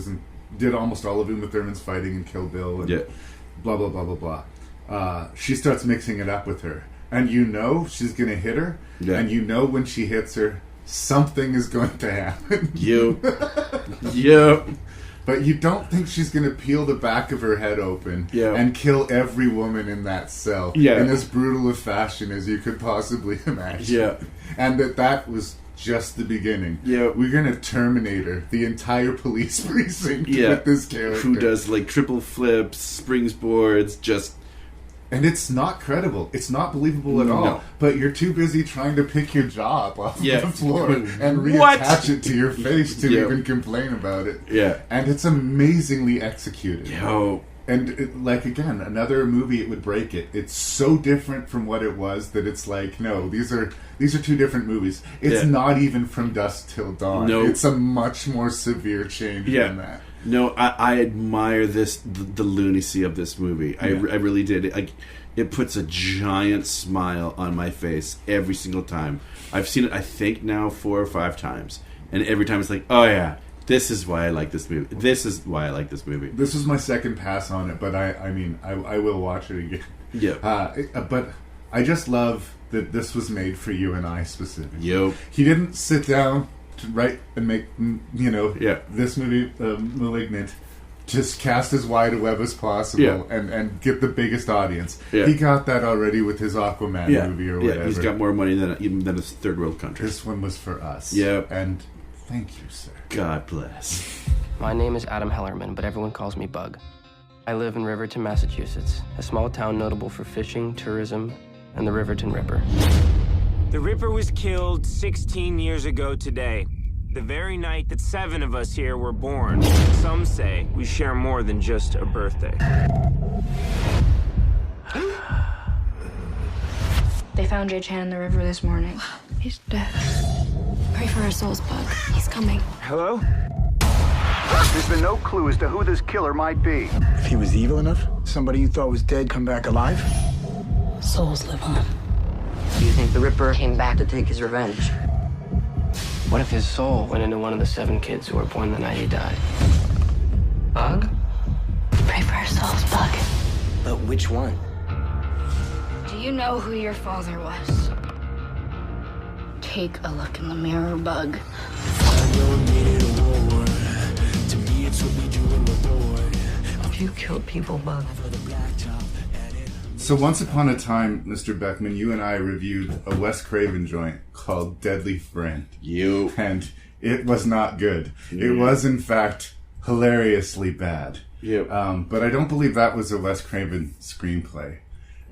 did almost all of Uma Thurman's fighting in Kill Bill, and blah, blah, blah, blah, blah. She starts mixing it up with her. And she's going to hit her, and when she hits her, something is going to happen. Yep. But you don't think she's going to peel the back of her head open and kill every woman in that cell in as brutal a fashion as you could possibly imagine. Yeah. And that was just the beginning. Yeah. We're going to Terminator the entire police precinct with this character. Who does triple flips, springboards, just... And it's not credible. It's not believable at all. No. But you're too busy trying to pick your jaw up off the floor and reattach it to your face to even complain about it. Yeah. And it's amazingly executed. Yo. And again, another movie, it would break it. It's so different from what it was that it's no, these are two different movies. It's not even From Dusk Till Dawn. No. It's a much more severe change than that. No, I admire the lunacy of this movie. I really did. It puts a giant smile on my face every single time. I've seen it, I think, now 4 or 5 times. And every time it's oh yeah, this is why I like this movie. This is why I like this movie. This was my second pass on it, but I will watch it again. Yeah. But I just love that this was made for you and I specifically. Yep. He didn't sit down to write and make, this movie, Malignant, just cast as wide a web as possible and get the biggest audience. Yeah. He got that already with his Aquaman movie or whatever. Yeah, he's got more money than a third world country. This one was for us. Yeah. And thank you, sir. God bless. My name is Adam Hellerman, but everyone calls me Bug. I live in Riverton, Massachusetts, a small town notable for fishing, tourism, and the Riverton Ripper. The Ripper was killed 16 years ago today, the very night that 7 of us here were born. Some say we share more than just a birthday. They found Jay Chan in the river this morning. He's dead. Pray for our souls, Bug. He's coming. Hello? There's been no clue as to who this killer might be. If he was evil enough, somebody you thought was dead come back alive? Souls live on. Do you think the Ripper came back to take his revenge? What if his soul went into one of the 7 kids who were born the night he died? Bug? Pray for our souls, Bug. But which one? Do you know who your father was? Take a look in the mirror, Bug. You killed people, Bug. So once upon a time, Mr. Beckmann, you and I reviewed a Wes Craven joint called Deadly Friend. And it was not good. It was, in fact, hilariously bad. But I don't believe that was a Wes Craven screenplay.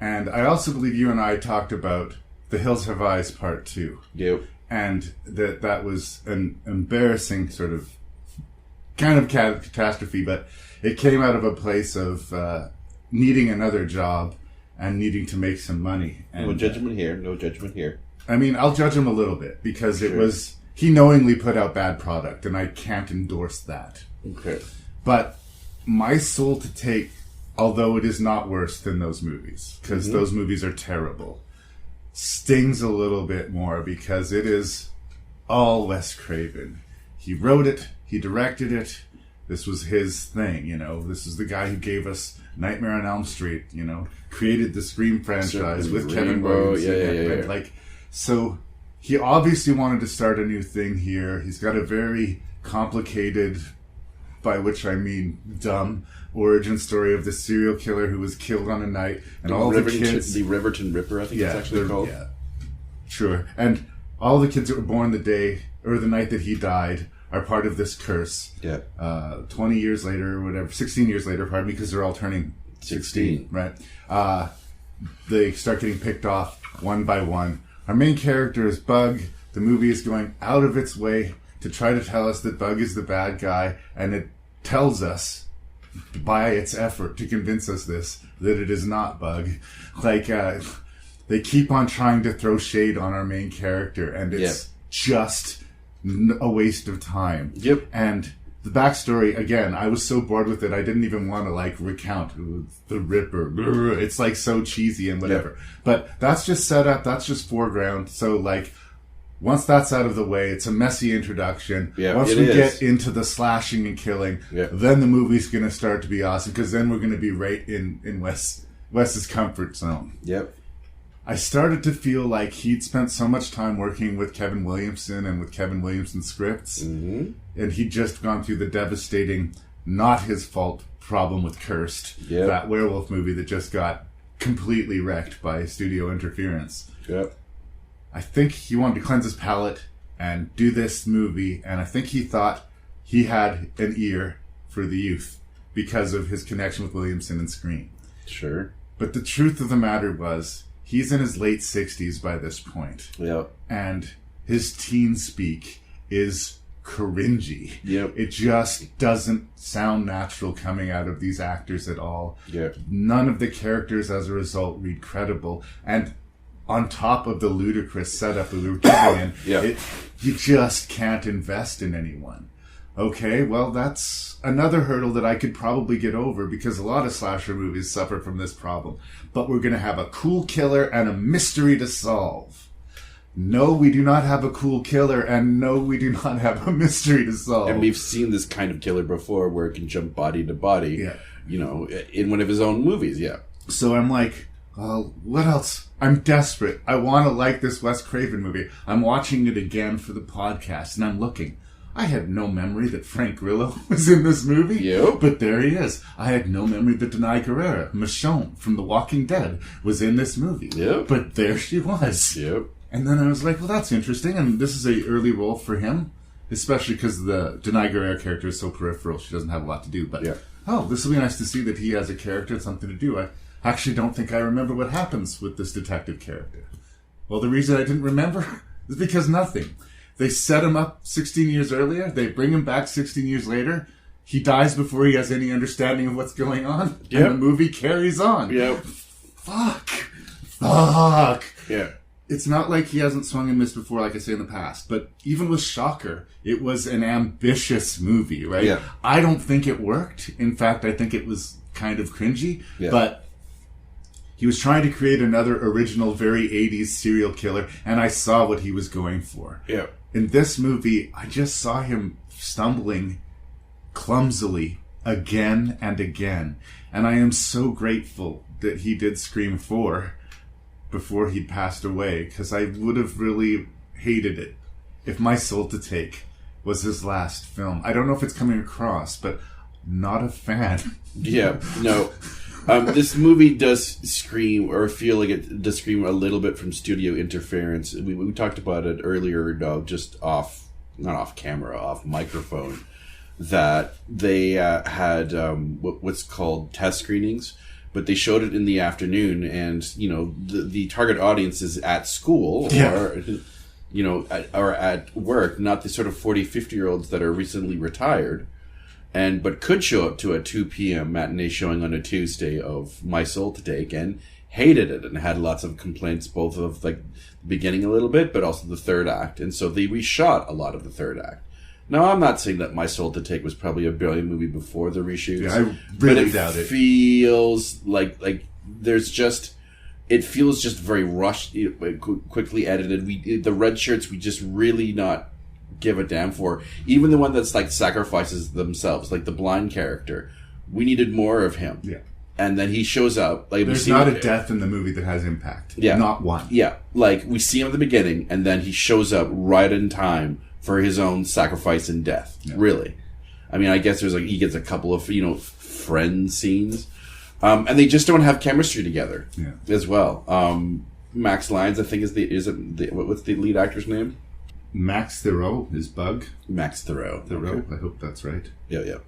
And I also believe you and I talked about The Hills Have Eyes Part 2. And that was an embarrassing sort of kind of catastrophe, but it came out of a place of needing another job and needing to make some money. And, no judgment here. No judgment here. I mean, I'll judge him a little bit because he knowingly put out bad product, and I can't endorse that. Okay. But my soul to take, although it is not worse than those movies, because those movies are terrible, stings a little bit more because it is all Wes Craven. He wrote it. He directed it. This was his thing, you know. This is the guy who gave us Nightmare on Elm Street, you know, created the Scream franchise with Kevin Williamson. Like, so he obviously wanted to start a new thing here. He's got a very complicated, by which I mean dumb, origin story of the serial killer who was killed on a night, and all the kids. The Riverton Ripper, I think it's actually called. Yeah, sure. And all the kids that were born the day or the night that he died are part of this curse. 20 years later, or whatever, 16 years later, pardon me, because they're all turning 16, right? They start getting picked off one by one. Our main character is Bug. The movie is going out of its way to try to tell us that Bug is the bad guy, and it tells us, by its effort to convince us that it is not Bug. Like, they keep on trying to throw shade on our main character, and it's just a waste of time. And the backstory, again, I was so bored with it, I didn't even want to, like, recount the Ripper. It's, like, so cheesy and whatever. But that's just setup, that's just foreground. So, like, once that's out of the way, it's a messy introduction. Once we get into the slashing and killing, then the movie's going to start to be awesome, because then we're going to be right in Wes's comfort zone. I started to feel like he'd spent so much time working with Kevin Williamson and with Kevin Williamson scripts, and he'd just gone through the devastating, not his fault problem with Cursed, that werewolf movie that just got completely wrecked by studio interference. I think he wanted to cleanse his palate and do this movie, and I think he thought he had an ear for the youth because of his connection with Williamson and Scream. But the truth of the matter was, he's in his late 60s by this point. And his teen speak is cringy. It just doesn't sound natural coming out of these actors at all. None of the characters, as a result, read credible. And on top of the ludicrous setup that we were giving in, you just can't invest in anyone. Okay, well, that's another hurdle that I could probably get over, because a lot of slasher movies suffer from this problem. But we're going to have a cool killer and a mystery to solve. No, we do not have a cool killer, and no, we do not have a mystery to solve. And we've seen this kind of killer before, where it can jump body to body, you know, in one of his own movies, So I'm like, what else? I'm desperate. I want to like this Wes Craven movie. I'm watching it again for the podcast, and I'm looking. I had no memory that Frank Grillo was in this movie, but there he is. I had no memory that Denai Guerrera, Michonne from The Walking Dead, was in this movie, but there she was. And then I was like, well, that's interesting, and this is an early role for him, especially because the Denai Guerrera character is so peripheral. She doesn't have a lot to do, but this will be nice to see that he has a character and something to do. I actually don't think I remember what happens with this detective character. Well, the reason I didn't remember is because nothing. They set him up 16 years earlier. They bring him back 16 years later. He dies before he has any understanding of what's going on. And the movie carries on. Fuck. It's not like he hasn't swung and missed before, like I say in the past. But even with Shocker, it was an ambitious movie, right? I don't think it worked. In fact, I think it was kind of cringy. But he was trying to create another original, very 80s serial killer, and I saw what he was going for. In this movie, I just saw him stumbling clumsily again and again. And I am so grateful that he did Scream 4 before he passed away, because I would have really hated it if My Soul to Take was his last film. I don't know if it's coming across, but not a fan. No. This movie does scream, or feel like it does scream a little bit from studio interference. We talked about it earlier, just not off camera, off microphone, that they had what's called test screenings, but they showed it in the afternoon, and the target audience is at school or at work, not the sort of 40, 50-year-olds that are recently retired. But could show up to a 2 p.m. matinee showing on a Tuesday of My Soul to Take and hated it and had lots of complaints, both of like the beginning a little bit, but also the third act. And so they reshot a lot of the third act. Now, I'm not saying that My Soul to Take was probably a brilliant movie before the reshoots. Yeah, I really doubt it. It feels like there's just... It feels just very rushed, quickly edited. The red shirts, we just really not give a damn for. Even the one that's like sacrifices themselves, like the blind character. We needed more of him. Yeah. And then he shows up. Like, there's not a death in the movie that has impact. Yeah. Not one. Yeah. Like, we see him at the beginning, and then he shows up right in time for his own sacrifice and death. Yeah. Really. I mean, I guess he gets a couple of, friend scenes. And they just don't have chemistry together as well. Max Lyons, I think, what's the lead actor's name? Max Theroux is Bug. Max Theroux. Okay. I hope that's right. Yeah.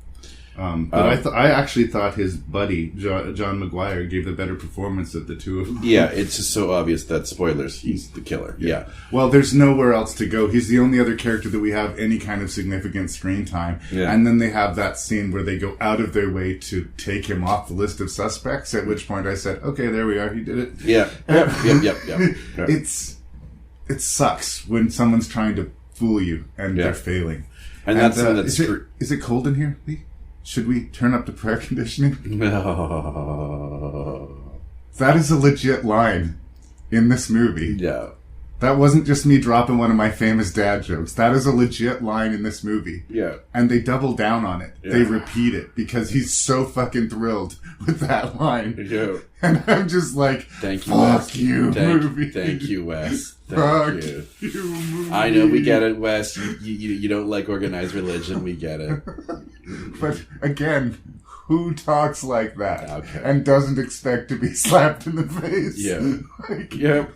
But I actually thought his buddy, John Maguire, gave the better performance of the two of them. Yeah, it's just so obvious that, spoilers, he's the killer. Yeah. Well, there's nowhere else to go. He's the only other character that we have any kind of significant screen time. Yeah. And then they have that scene where they go out of their way to take him off the list of suspects, at which point I said, okay, there we are, he did it. Yeah. Yep. It sucks when someone's trying to fool you and they're failing. And that's is it cold in here, Lee? Should we turn up the prayer conditioning? No. That is a legit line in this movie. Yeah. That wasn't just me dropping one of my famous dad jokes. That is a legit line in this movie. Yeah. And they double down on it. Yeah. They repeat it because he's so fucking thrilled with that line. Yeah. And I'm just like, thank you, fuck Wes. you, movie. Thank you, Wes. Fuck you, movie. I know, we get it, Wes. You don't like organized religion. We get it. But again, who talks like that and doesn't expect to be slapped in the face? Yeah.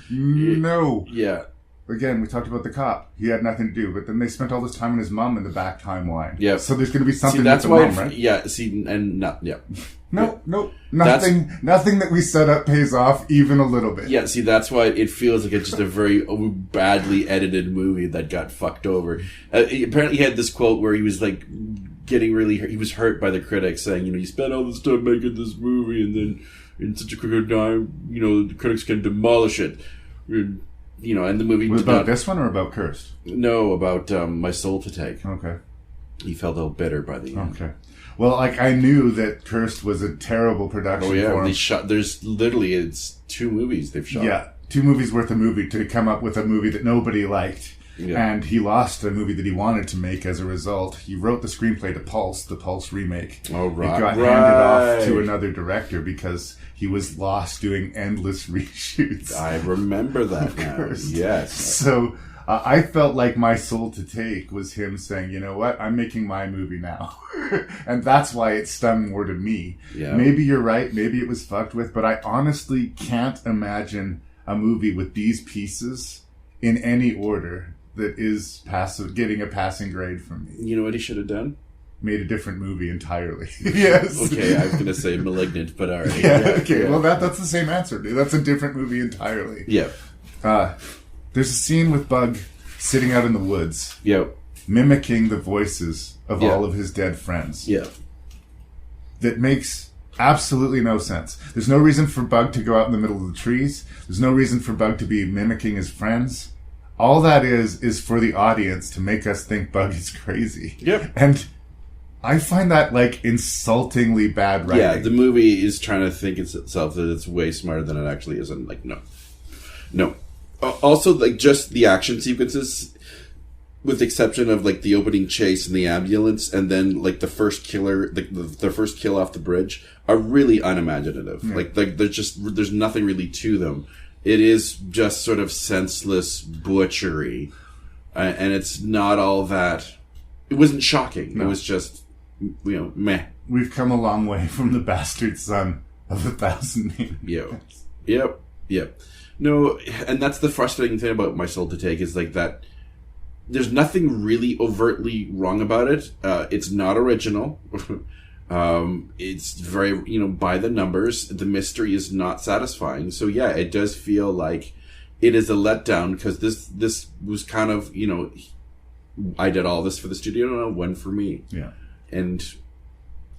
No. Yeah. Again, we talked about the cop. He had nothing to do, but then they spent all this time on his mom in the back timeline. Yeah. So there's going to be something that's with why the mom, right? Yeah. See, and not. Yeah. No. Nothing that we set up pays off even a little bit. Yeah, see, that's why it feels like it's just a very badly edited movie that got fucked over. Apparently he had this quote where he was like getting really hurt. He was hurt by the critics saying, you spent all this time making this movie and then in such a quick time, the critics can demolish it. And the movie... Was it about this one or about Cursed? No, about My Soul to Take. Okay. He felt a little bitter by the end. Okay. Well, I knew that Cursed was a terrible production for him. They shot... It's 2 movies they've shot. Yeah, 2 movies worth of movie to come up with a movie that nobody liked. Yeah. And he lost a movie that he wanted to make as a result. He wrote the screenplay to Pulse, the Pulse remake. Oh, right. It got handed off to another director because he was lost doing endless reshoots. I remember that now. Yes. So I felt like My Soul to Take was him saying, you know what, I'm making my movie now. And that's why it stung more to me. Yeah. Maybe you're right. Maybe it was fucked with. But I honestly can't imagine a movie with these pieces in any order that is getting a passing grade from me. You know what he should have done? Made a different movie entirely. Yes. Okay, I was going to say Malignant, but all right. Okay. Well, that's the same answer, dude. That's a different movie entirely. Yeah. There's a scene with Bug sitting out in the woods. Yep. Mimicking the voices of all of his dead friends. Yeah. That makes absolutely no sense. There's no reason for Bug to go out in the middle of the trees. There's no reason for Bug to be mimicking his friends. All that is for the audience to make us think Bug is crazy. Yep. And I find that insultingly bad writing. Yeah, the movie is trying to think itself that it's way smarter than it actually is, and no. Also, just the action sequences, with the exception of the opening chase and the ambulance, and then the first killer, the first kill off the bridge, are really unimaginative. Yeah. There's nothing really to them. It is just sort of senseless butchery, and it's not all that. It wasn't shocking. No. It was just, meh. We've come a long way from The Bastard Son of 1,000 names. Yep. No, and that's the frustrating thing about My Soul to Take is like that. There's nothing really overtly wrong about it. It's not original. It's very, by the numbers. The mystery is not satisfying. So yeah, it does feel like it is a letdown because this was kind of, I did all this for the studio, one for me. Yeah. And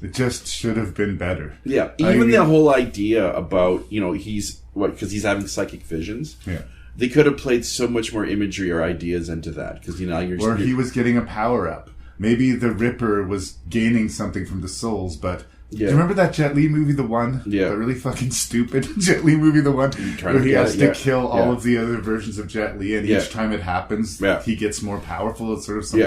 it just should have been better. Yeah. Even the whole idea about, because he's having psychic visions. Yeah. They could have played so much more imagery or ideas into that because or he was getting a power up. Maybe the Ripper was gaining something from the souls, but do you remember that Jet Li movie, the one? Yeah. The really fucking stupid Jet Li movie, the one where he has to kill all of the other versions of Jet Li, and each time it happens, he gets more powerful. It's sort of some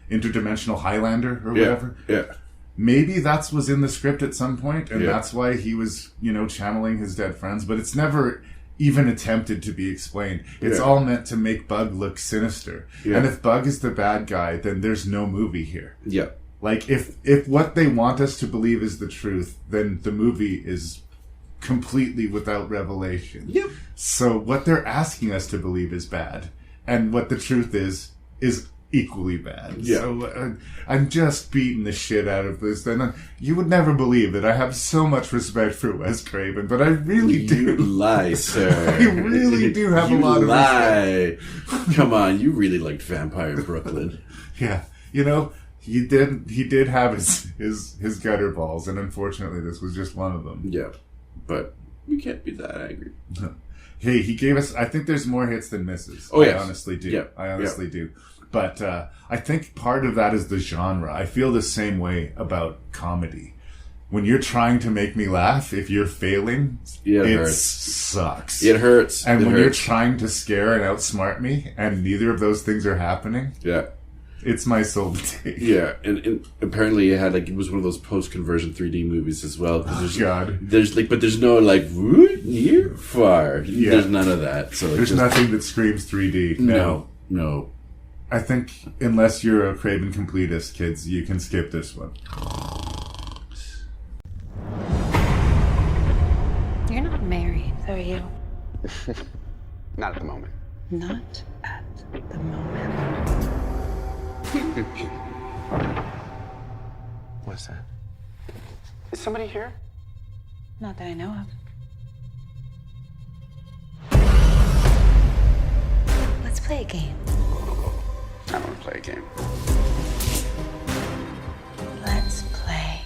interdimensional Highlander or whatever. Yeah. Maybe that was in the script at some point, and that's why he was, channeling his dead friends, but it's never even attempted to be explained. It's all meant to make Bug look sinister. And if Bug is the bad guy, then there's no movie here. Yeah. Like, if what they want us to believe is the truth, then the movie is completely without revelation. Yep. So what they're asking us to believe is bad, and what the truth is equally bad. Yeah. So I'm just beating the shit out of this. And you would never believe that I have so much respect for Wes Craven, but I really do. You lie, sir. I really do have a lot of respect. Come on, you really liked Vampire in Brooklyn. Yeah. He did have his gutter balls, and unfortunately this was just one of them. Yeah. But we can't be that angry. Hey, he gave us, I think there's more hits than misses. Oh, yes. I honestly do. Yeah. I honestly do. But I think part of that is the genre. I feel the same way about comedy. When you're trying to make me laugh, if you're failing, it sucks. It hurts. And when you're trying to scare and outsmart me, and neither of those things are happening, it's My Soul to Take. Yeah, and apparently it was one of those post-conversion 3D movies as well. There's no woot, near, far. Yeah. There's none of that. So there's nothing that screams 3D. No. I think unless you're a Craven completist, kids, you can skip this one. You're not married, are you? Not at the moment. Not at the moment. What's that? Is somebody here? Not that I know of. Let's play a game. I don't want to play a game. Let's play.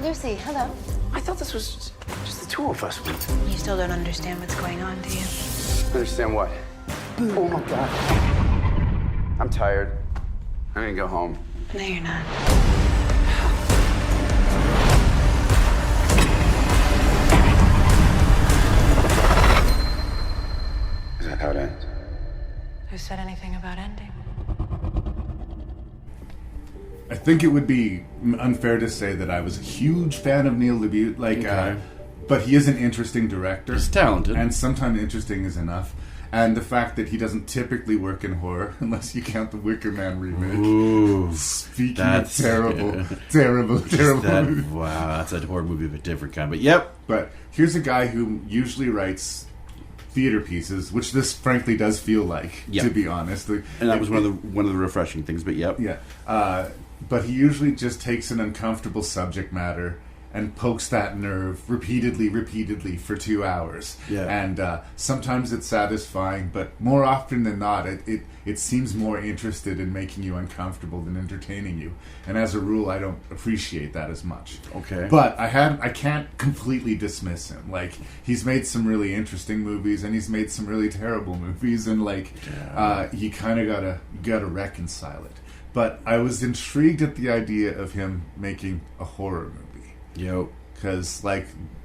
Lucy, hello. I thought this was just the two of us. You still don't understand what's going on, do you? Understand what? Oh my God. I'm tired. I'm gonna go home. No, you're not. Is that how it ends? Who said anything about ending? I think it would be unfair to say that I was a huge fan of Neil Lebute, but he is an interesting director. He's talented. And sometimes interesting is enough. And the fact that he doesn't typically work in horror, unless you count the Wicker Man remake. Ooh. Speaking of terrible movie. Wow, that's a horror movie of a different kind. But yep. But here's a guy who usually writes theater pieces, which this frankly does feel like, to be honest. And that was one of the refreshing things, but yep. Yeah. But he usually just takes an uncomfortable subject matter and pokes that nerve repeatedly for 2 hours. Yeah. And sometimes it's satisfying, but more often than not, it seems more interested in making you uncomfortable than entertaining you. And as a rule, I don't appreciate that as much. Okay. But I can't completely dismiss him. Like, he's made some really interesting movies, and he's made some really terrible movies, and you kind of gotta reconcile it. But I was intrigued at the idea of him making a horror movie. Yep. Because,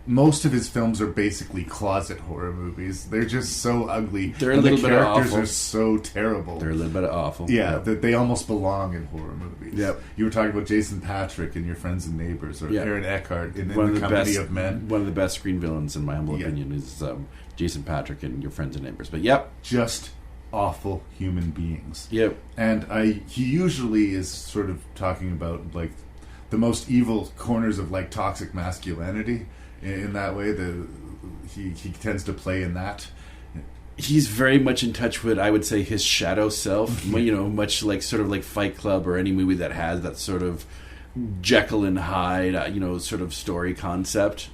most of his films are basically closet horror movies. They're just so ugly. They're a little bit awful. The characters are so terrible. They're a little bit awful. Yeah, that they almost belong in horror movies. Yep. You were talking about Jason Patrick in Your Friends and Neighbors, or Aaron Eckhart in The Company of Men. One of the best screen villains, in my humble opinion, is Jason Patrick in Your Friends and Neighbors. But yep. Just awful human beings. Yep. And he usually is sort of talking about, the most evil corners of like toxic masculinity in that way. He tends to play in that. He's very much in touch with, I would say, his shadow self. Much like sort of like Fight Club or any movie that has that sort of Jekyll and Hyde, sort of story concept.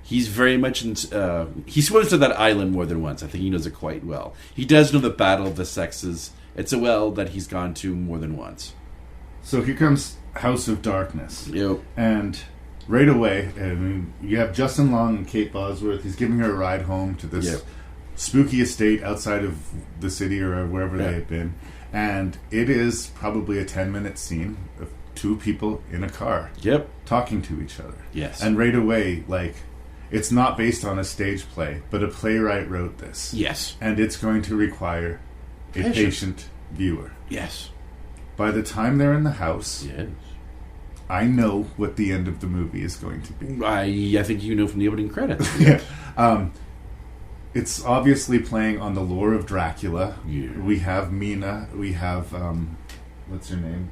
He's very much he swims to that island more than once. I think he knows it quite well. He does know the battle of the sexes. It's a well that he's gone to more than once. So here comes House of Darkness. Yep. And right away, you have Justin Long and Kate Bosworth. He's giving her a ride home to this spooky estate outside of the city or wherever they had been. And it is probably a 10-minute scene of two people in a car. Yep. Talking to each other. Yes. And right away, like, it's not based on a stage play, but a playwright wrote this. Yes. And it's going to require a patient viewer. Yes. By the time they're in the house, yes, I know what the end of the movie is going to be. I think you know from the opening credits. It's obviously playing on the lore of Dracula. Yeah. We have Mina. We have what's her name?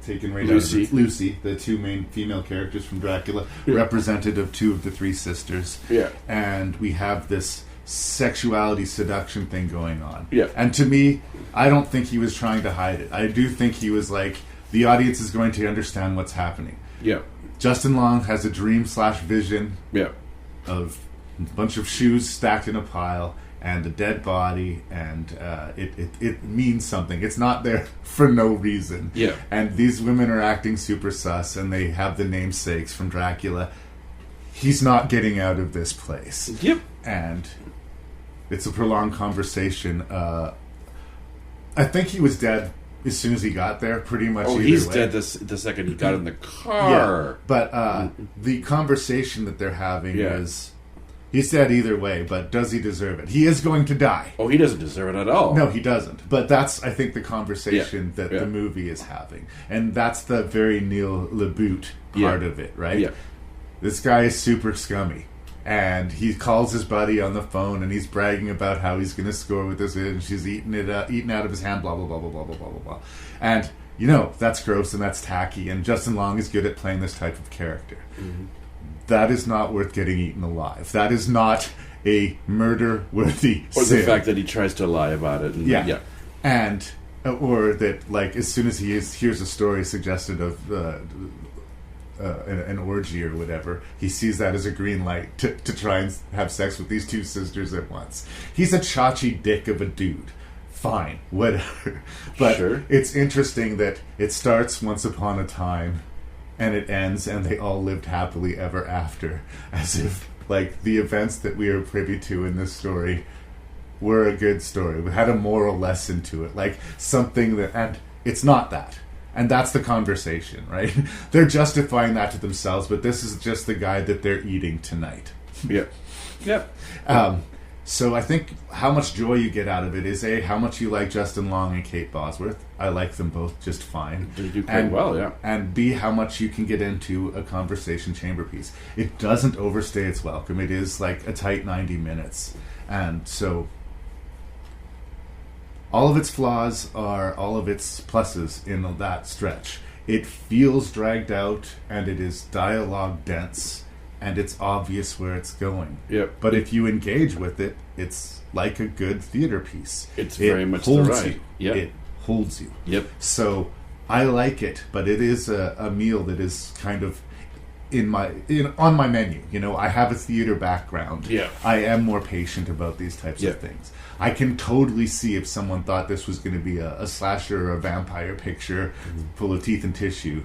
Taken right Lucy. out of it. Lucy, the two main female characters from Dracula, representative of two of the three sisters. Yeah. And we have this sexuality seduction thing going on. Yeah. And to me, I don't think he was trying to hide it. I do think he was like, the audience is going to understand what's happening. Yeah. Justin Long has a dream/vision of a bunch of shoes stacked in a pile and a dead body, and it means something. It's not there for no reason. Yeah. And these women are acting super sus, and they have the namesakes from Dracula. He's not getting out of this place. Yep. And it's a prolonged conversation. I think he was dead as soon as he got there, pretty much. Oh, he's dead the second he got in the car. Yeah, but the conversation that they're having is, he's dead either way, but does he deserve it? He is going to die. Oh, he doesn't deserve it at all. No, he doesn't. But that's, I think, the conversation that the movie is having. And that's the very Neil Lebute part of it, right? Yeah. This guy is super scummy. And he calls his buddy on the phone, and he's bragging about how he's going to score with this, and she's eating out of his hand, blah, blah, blah, blah, blah, blah, blah, blah, blah. And, that's gross and that's tacky, and Justin Long is good at playing this type of character. Mm-hmm. That is not worth getting eaten alive. That is not a murder-worthy Or sin. the fact that he tries to lie about it. And, And, or that, like, as soon as he hears a story suggested of an orgy or whatever, he sees that as a green light to try and have sex with these two sisters at once. He's a chachi dick of a dude. Fine, whatever. But it's interesting that it starts once upon a time and it ends and they all lived happily ever after, as if like the events that we are privy to in this story were a good story. We had a moral lesson to it, like something that, and it's not that. And that's the conversation, right? They're justifying that to themselves, but this is just the guy that they're eating tonight. Yep. So I think how much joy you get out of it is A, how much you like Justin Long and Kate Bosworth. I like them both just fine. They do quite well, yeah. And B, how much you can get into a conversation chamber piece. It doesn't overstay its welcome. It is like a tight 90 minutes. And so all of its flaws are all of its pluses in that stretch. It feels dragged out, and it is dialogue dense, and it's obvious where it's going. Yep. But if you engage with it, it's like a good theater piece. It's very much the ride. Yep. It holds you. Yep. So I like it, but it is a meal that is kind of on my menu. I have a theater background. Yeah. I am more patient about these types of things. I can totally see if someone thought this was going to be a slasher or a vampire picture full of teeth and tissue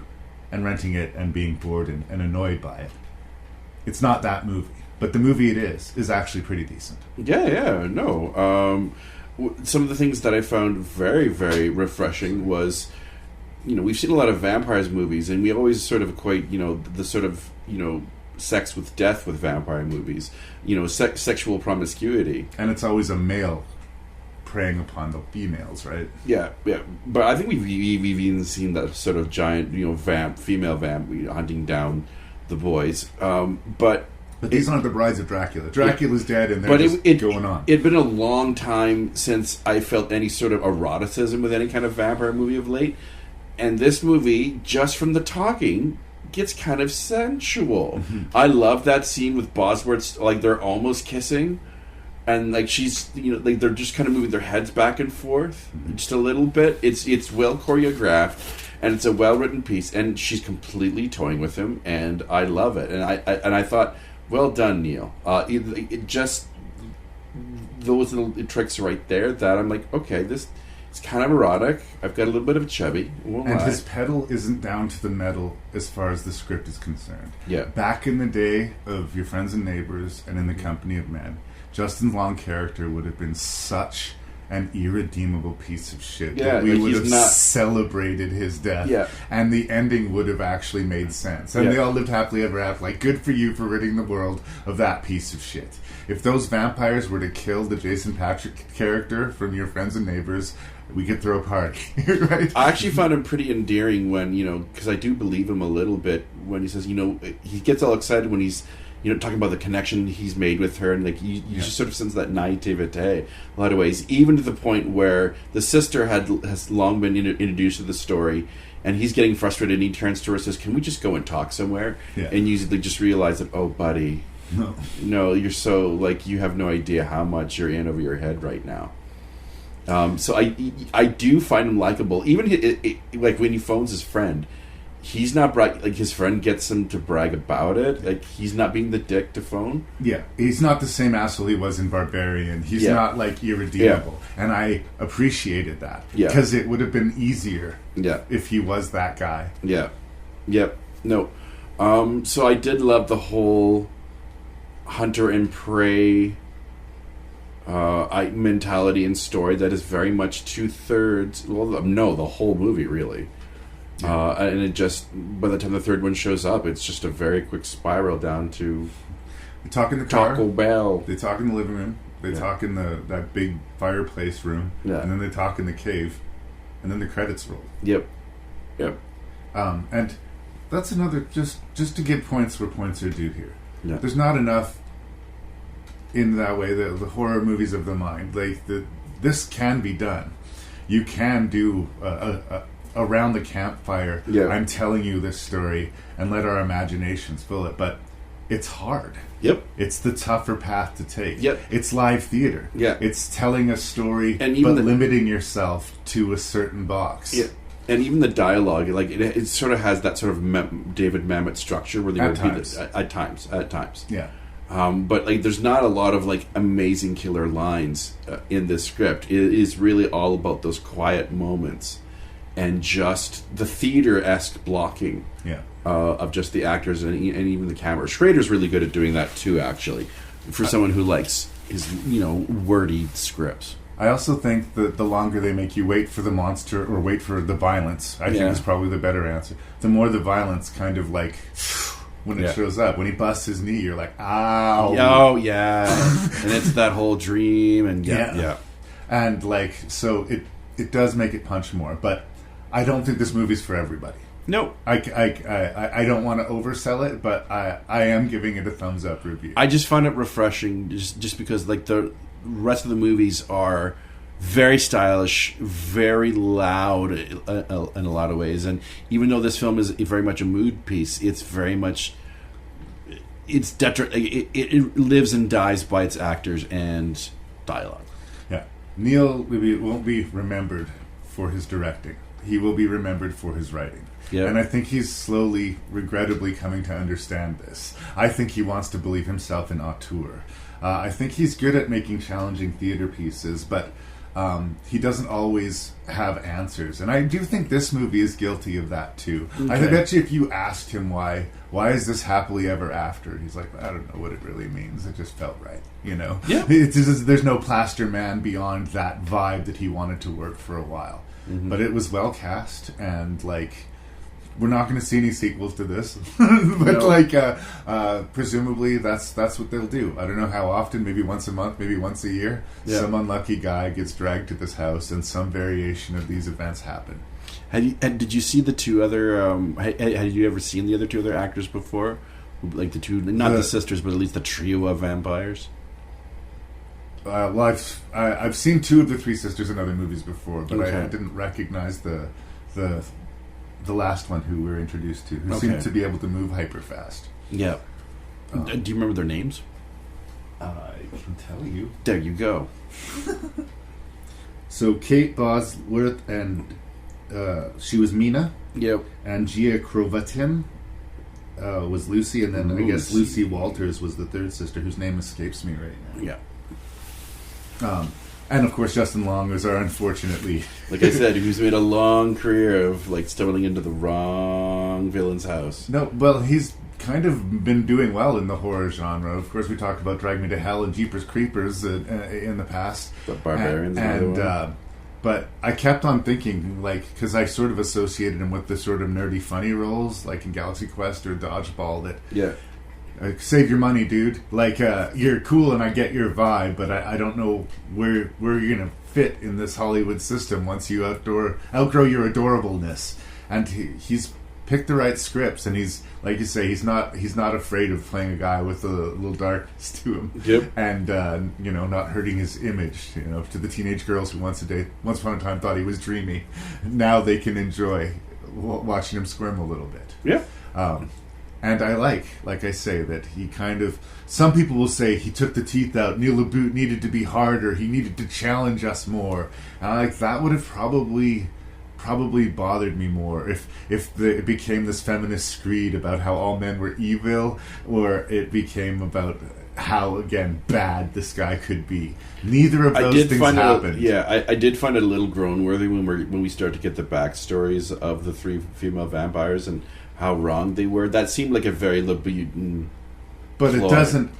and renting it and being bored and annoyed by it. It's not that movie. But the movie it is actually pretty decent. Yeah, no. Some of the things that I found very, very refreshing was, we've seen a lot of vampires movies, and we always sort of equate, the sort of, sex with death with vampire movies, sexual promiscuity. And it's always a male preying upon the females, right? Yeah. But I think we've even seen that sort of giant, female vamp hunting down the boys. But these aren't the brides of Dracula. Dracula's dead, and they're just going on. It'd been a long time since I felt any sort of eroticism with any kind of vampire movie of late. And this movie, just from the talking, gets kind of sensual. I love that scene with Bosworth, like they're almost kissing, and like she's, like they're just kind of moving their heads back and forth just a little bit. It's well choreographed, and it's a well written piece, and she's completely toying with him, and I love it. And I thought, well done, Neil. It just those little tricks right there that I'm like, okay, this. It's kind of erotic. I've got a little bit of a chubby. And his pedal isn't down to the metal as far as the script is concerned. Yeah. Back in the day of Your Friends and Neighbors and In the Company of Men, Justin Long's character would have been such an irredeemable piece of shit that we would have celebrated his death. Yeah. And the ending would have actually made sense. And they all lived happily ever after. Like, good for you for ridding the world of that piece of shit. If those vampires were to kill the Jason Patric character from Your Friends and Neighbors, we could throw a party, right? I actually found him pretty endearing when, because I do believe him a little bit when he says, he gets all excited when he's, talking about the connection he's made with her, and like you just sort of sense that naivete a lot of ways, even to the point where the sister has long been introduced to the story, and he's getting frustrated, and he turns to her and says, "Can we just go and talk somewhere?" Yeah. And you just realize that, oh, buddy, no, you're so, like, you have no idea how much you're in over your head right now. So I do find him likable. Even like when he phones his friend, he's not like his friend gets him to brag about it. Like, he's not being the dick to phone. Yeah, he's not the same asshole he was in Barbarian. He's not like irredeemable, and I appreciated that because it would have been easier if he was that guy. No. So I did love the whole hunter and prey mentality and story that is very much 2/3. Well, no, the whole movie really. And it just, by the time the third one shows up, it's just a very quick spiral down to. They talk in the car. Taco Bell. They talk in the living room. They talk in that big fireplace room. Yeah. And then they talk in the cave, and then the credits roll. Yep. And that's another just to give points where points are due here. Yeah. There's not enough. In that way, the horror movies of the mind, like this can be done. You can do around the campfire. Yeah. I'm telling you this story, and let our imaginations fill it. But it's hard. Yep. It's the tougher path to take. Yep. It's live theater. Yeah. It's telling a story, and even limiting yourself to a certain box. Yeah. And even the dialogue, like it sort of has that sort of David Mamet structure where they repeat it at times. Yeah. But like, there's not a lot of like amazing killer lines in this script. It is really all about those quiet moments and just the theater-esque blocking of just the actors and even the camera. Schrader's really good at doing that too, actually, for someone who likes his wordy scripts. I also think that the longer they make you wait for the monster or wait for the violence, I think is probably the better answer. The more the violence kind of like. When it shows up, when he busts his knee, you're like, ow. Oh, yeah. And it's that whole dream. And And like, so it does make it punch more. But I don't think this movie's for everybody. No. I don't want to oversell it, but I am giving it a thumbs up review. I just find it refreshing just because like the rest of the movies are very stylish, very loud in a lot of ways, and even though this film is very much a mood piece, it's very much it lives and dies by its actors and dialogue. Yeah, Neil won't be remembered for his directing. He will be remembered for his writing. Yeah. And I think he's slowly, regrettably, coming to understand this. I think he wants to believe himself an auteur. I think he's good at making challenging theater pieces, but he doesn't always have answers. And I do think this movie is guilty of that too. Okay. I bet you if you asked him why is this happily ever after, he's like, I don't know what it really means. It just felt right, Yeah. There's no plaster man beyond that vibe that he wanted to work for a while. Mm-hmm. But it was well cast, and like, we're not going to see any sequels to this, but presumably that's what they'll do. I don't know how often, maybe once a month, maybe once a year. Yeah. Some unlucky guy gets dragged to this house, and some variation of these events happen. Did you see the two other? Had you ever seen the other two other actors before? Like the two, not the sisters, but at least the trio of vampires. Well, I've seen two of the three sisters in other movies before, but I didn't recognize the the last one who we're introduced to, who seemed to be able to move hyper fast. Yeah. Do you remember their names? I can tell you. There you go. So Kate Bosworth, and she was Mina. Yep. And Gia Krovatin was Lucy, and then I guess Lucy Walters was the third sister, whose name escapes me right now. Yeah. And of course, Justin Long was our unfortunate lead. Like I said, who's made a long career of like stumbling into the wrong villain's house. No, well, he's kind of been doing well in the horror genre. Of course, we talked about Drag Me to Hell and Jeepers Creepers in the past. The Barbarians. But I kept on thinking, like, because I sort of associated him with the sort of nerdy, funny roles, like in Galaxy Quest or Dodgeball, that save your money, dude. Like, you're cool and I get your vibe, but I don't know where you're going to fit in this Hollywood system once you outgrow your adorableness. And he's picked the right scripts, and he's, like you say, he's not afraid of playing a guy with a little darkness to him. Yep. And not hurting his image. To the teenage girls who once upon a time thought he was dreamy, now they can enjoy watching him squirm a little bit. Yeah. And I like I say, that he kind of, some people will say he took the teeth out. Neil Lebute needed to be harder. He needed to challenge us more. And that would have probably bothered me more if it became this feminist screed about how all men were evil, or it became about how, again, bad this guy could be. Neither of those things happened. I did find it a little groan-worthy when we start to get the backstories of the three female vampires and how wrong they were. That seemed like a very Lebutan But ploy. It doesn't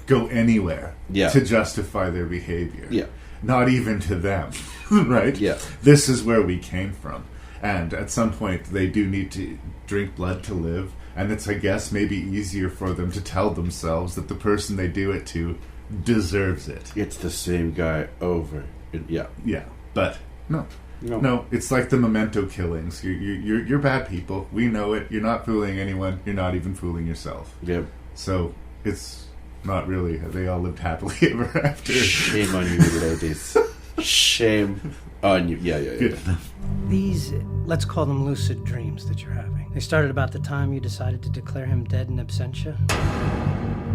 go anywhere Yeah. to justify their behavior. Yeah. Not even to them, right? Yeah. This is where we came from. And at some point, they do need to drink blood to live. And it's, I guess, maybe easier for them to tell themselves that the person they do it to deserves it. It's the same guy over. Yeah. Yeah. But, no. No, it's like the Memento killings. You're bad people. We know it. You're not fooling anyone. You're not even fooling yourself. Yep. So, it's not really. They all lived happily ever after. Shame on you, ladies. Shame on you. Yeah. Good enough. These, let's call them lucid dreams that you're having. They started about the time you decided to declare him dead in absentia.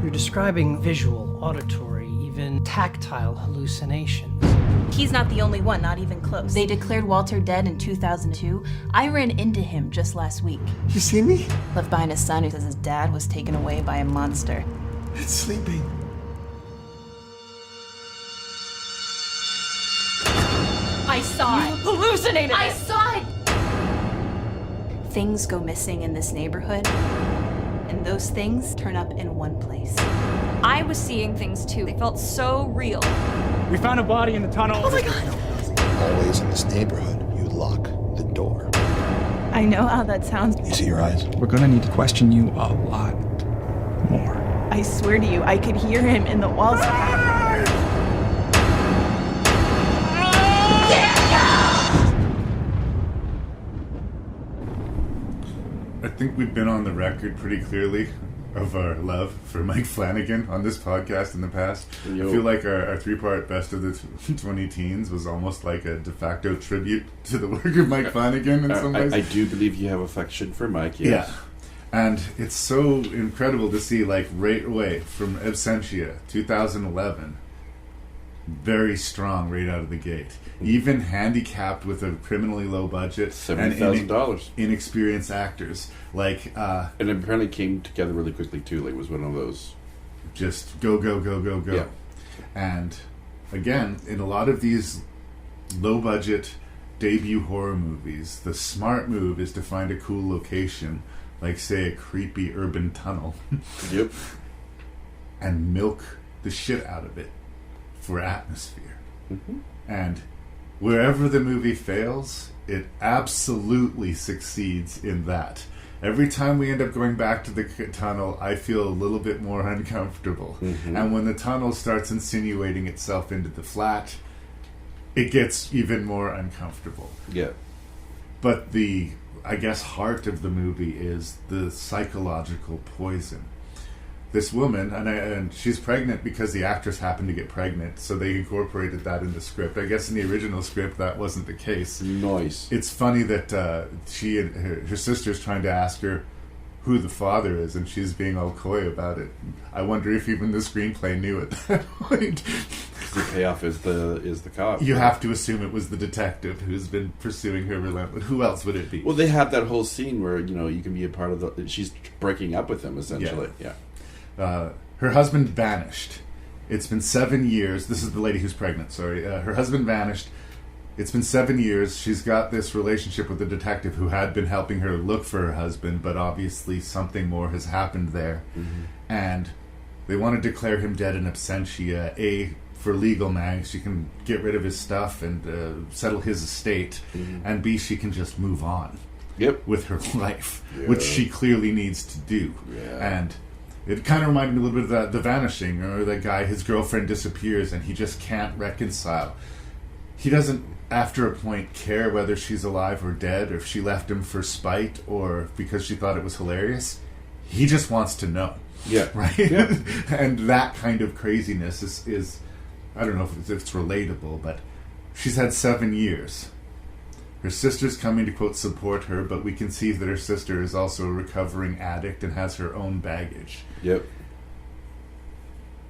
You're describing visual, auditory, even tactile hallucinations. He's not the only one, not even close. They declared Walter dead in 2002. I ran into him just last week. You see me? Left behind a son who says his dad was taken away by a monster. It's sleeping. I saw it. Hallucinated. I saw it. Things go missing in this neighborhood, and those things turn up in one place. I was seeing things too. They felt so real. We found a body in the tunnel. Oh my God. Always in this neighborhood, you lock the door. I know how that sounds. You see your eyes? We're gonna need to question you a lot more. I swear to you, I could hear him in the walls. I think we've been on the record pretty clearly of our love for Mike Flanagan on this podcast in the past. Yo. I feel like our three-part Best of the 20 Teens was almost like a de facto tribute to the work of Mike Flanagan in some ways. I do believe you have affection for Mike, yes. Yeah. And it's so incredible to see, like, right away from Absentia, 2011, very strong right out of the gate. Even handicapped with a criminally low budget $70,000, inexperienced actors, like and it apparently came together really quickly too. Like, it was one of those just go. Yeah. And again, in a lot of these low budget debut horror movies, the smart move is to find a cool location, like say a creepy urban tunnel. Yep. And milk the shit out of it for atmosphere. Mm-hmm. And wherever the movie fails, it absolutely succeeds in that. Every time we end up going back to the tunnel, I feel a little bit more uncomfortable. Mm-hmm. And when the tunnel starts insinuating itself into the flat, it gets even more uncomfortable. Yeah. But the, I guess, heart of the movie is the psychological poison. this woman, and she's pregnant because the actress happened to get pregnant, so they incorporated that in the script. I guess in the original script that wasn't the case. Nice. It's funny that she and her sister's trying to ask her who the father is, and she's being all coy about it. I wonder if even the screenplay knew at that point. The payoff is the cop. You have to assume it was the detective who's been pursuing her relentlessly. Who else would it be? Well, they have that whole scene where you can be a part of the. She's breaking up with him essentially. Yeah. Her husband vanished. It's been 7 years. This is the lady who's pregnant. Sorry, her husband vanished. It's been 7 years. She's got this relationship with the detective who had been helping her look for her husband, but obviously something more has happened there. Mm-hmm. And they want to declare him dead in absentia, A, for legal mags, she can get rid of his stuff and settle his estate, and B, she can just move on with her life, which she clearly needs to do. And it kind of reminded me a little bit of The Vanishing, or the guy, his girlfriend disappears and he just can't reconcile. He doesn't, after a point, care whether she's alive or dead, or if she left him for spite, or because she thought it was hilarious. He just wants to know. Yeah. Right? Yeah. And that kind of craziness is I don't know if it's relatable, but she's had 7 years. Her sister's coming to, quote, support her, but we can see that her sister is also a recovering addict and has her own baggage. Yep.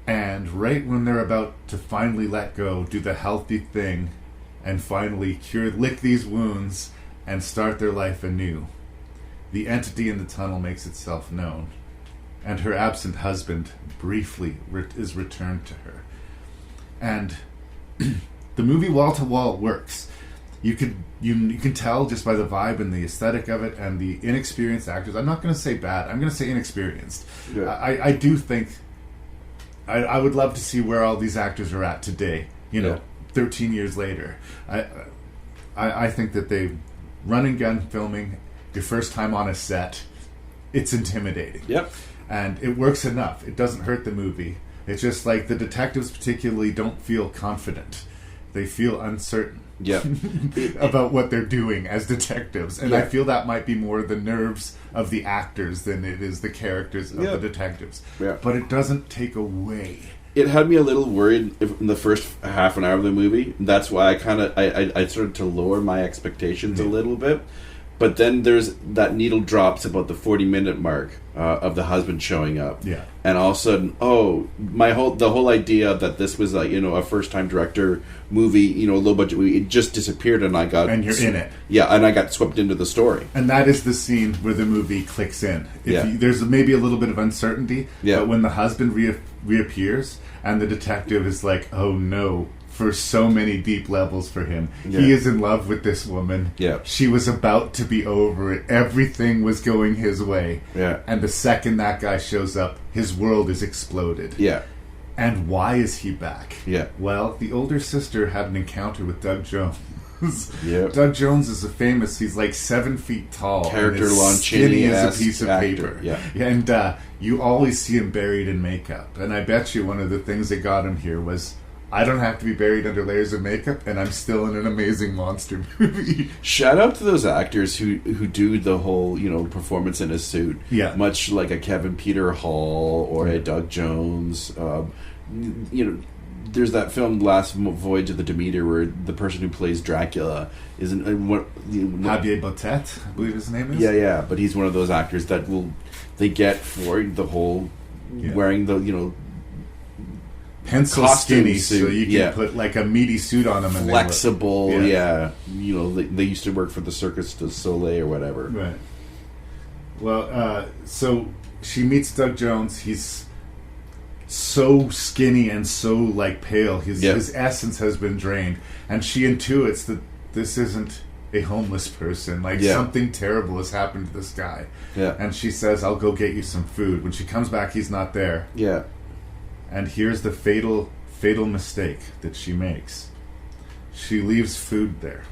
And right when they're about to finally let go, do the healthy thing, and finally lick these wounds and start their life anew, the entity in the tunnel makes itself known, and her absent husband briefly is returned to her. And the movie wall to wall works. You can tell just by the vibe and the aesthetic of it and the inexperienced actors. I'm not going to say bad. I'm going to say inexperienced. Yeah. I do think I would love to see where all these actors are at today. 13 years later. I think that they run and gun filming your first time on a set. It's intimidating. Yep. And it works enough. It doesn't hurt the movie. It's just like the detectives particularly don't feel confident. They feel uncertain about what they're doing as detectives. And I feel that might be more the nerves of the actors than it is the characters of the detectives. Yeah. But it doesn't take away. It had me a little worried in the first half an hour of the movie. That's why I started to lower my expectations a little bit. But then there's that needle drops about the 40-minute mark of the husband showing up, and all of a sudden, the whole idea that this was a first-time director movie, a low budget movie, it just disappeared, and you're in it, and I got swept into the story. And that is the scene where the movie clicks in. There's maybe a little bit of uncertainty, but when the husband reappears and the detective is like, oh no. For so many deep levels for him. He is in love with this woman. She was about to be over it. Everything was going his way. And the second that guy shows up, his world is exploded. And why is he back? Well, the older sister had an encounter with Doug Jones. Doug Jones is he's like 7 feet tall. Character and as skinny as a piece of actor. paper. And you always see him buried in makeup. And I bet you one of the things that got him here was, I don't have to be buried under layers of makeup, and I'm still in an amazing monster movie. Shout out to those actors who do the whole performance in a suit. Much like a Kevin Peter Hall or a Doug Jones. There's that film Last Voyage of the Demeter where the person who plays Dracula is Javier Botet, I believe his name is. Yeah, but he's one of those actors that they get for the whole wearing the pencil skinny suit, so you can put like a meaty suit on them. And flexible, they used to work for the Circus du Soleil or whatever. Right. Well, so she meets Doug Jones. He's so skinny and so pale. His essence has been drained, and she intuits that this isn't a homeless person. Something terrible has happened to this guy. And she says, "I'll go get you some food." When she comes back, he's not there. And here's the fatal mistake that she makes. She leaves food there.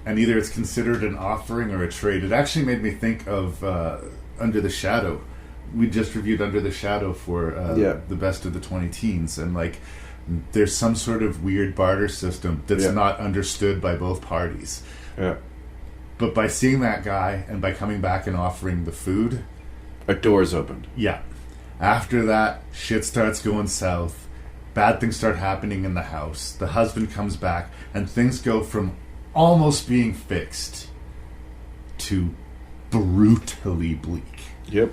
And either it's considered an offering or a trade. It actually made me think of Under the Shadow. We just reviewed Under the Shadow for the best of the 20 teens. And there's some sort of weird barter system that's not understood by both parties. But by seeing that guy and by coming back and offering the food, a door's opened. After that, shit starts going south. Bad things start happening in the house. The husband comes back, and things go from almost being fixed to brutally bleak. Yep.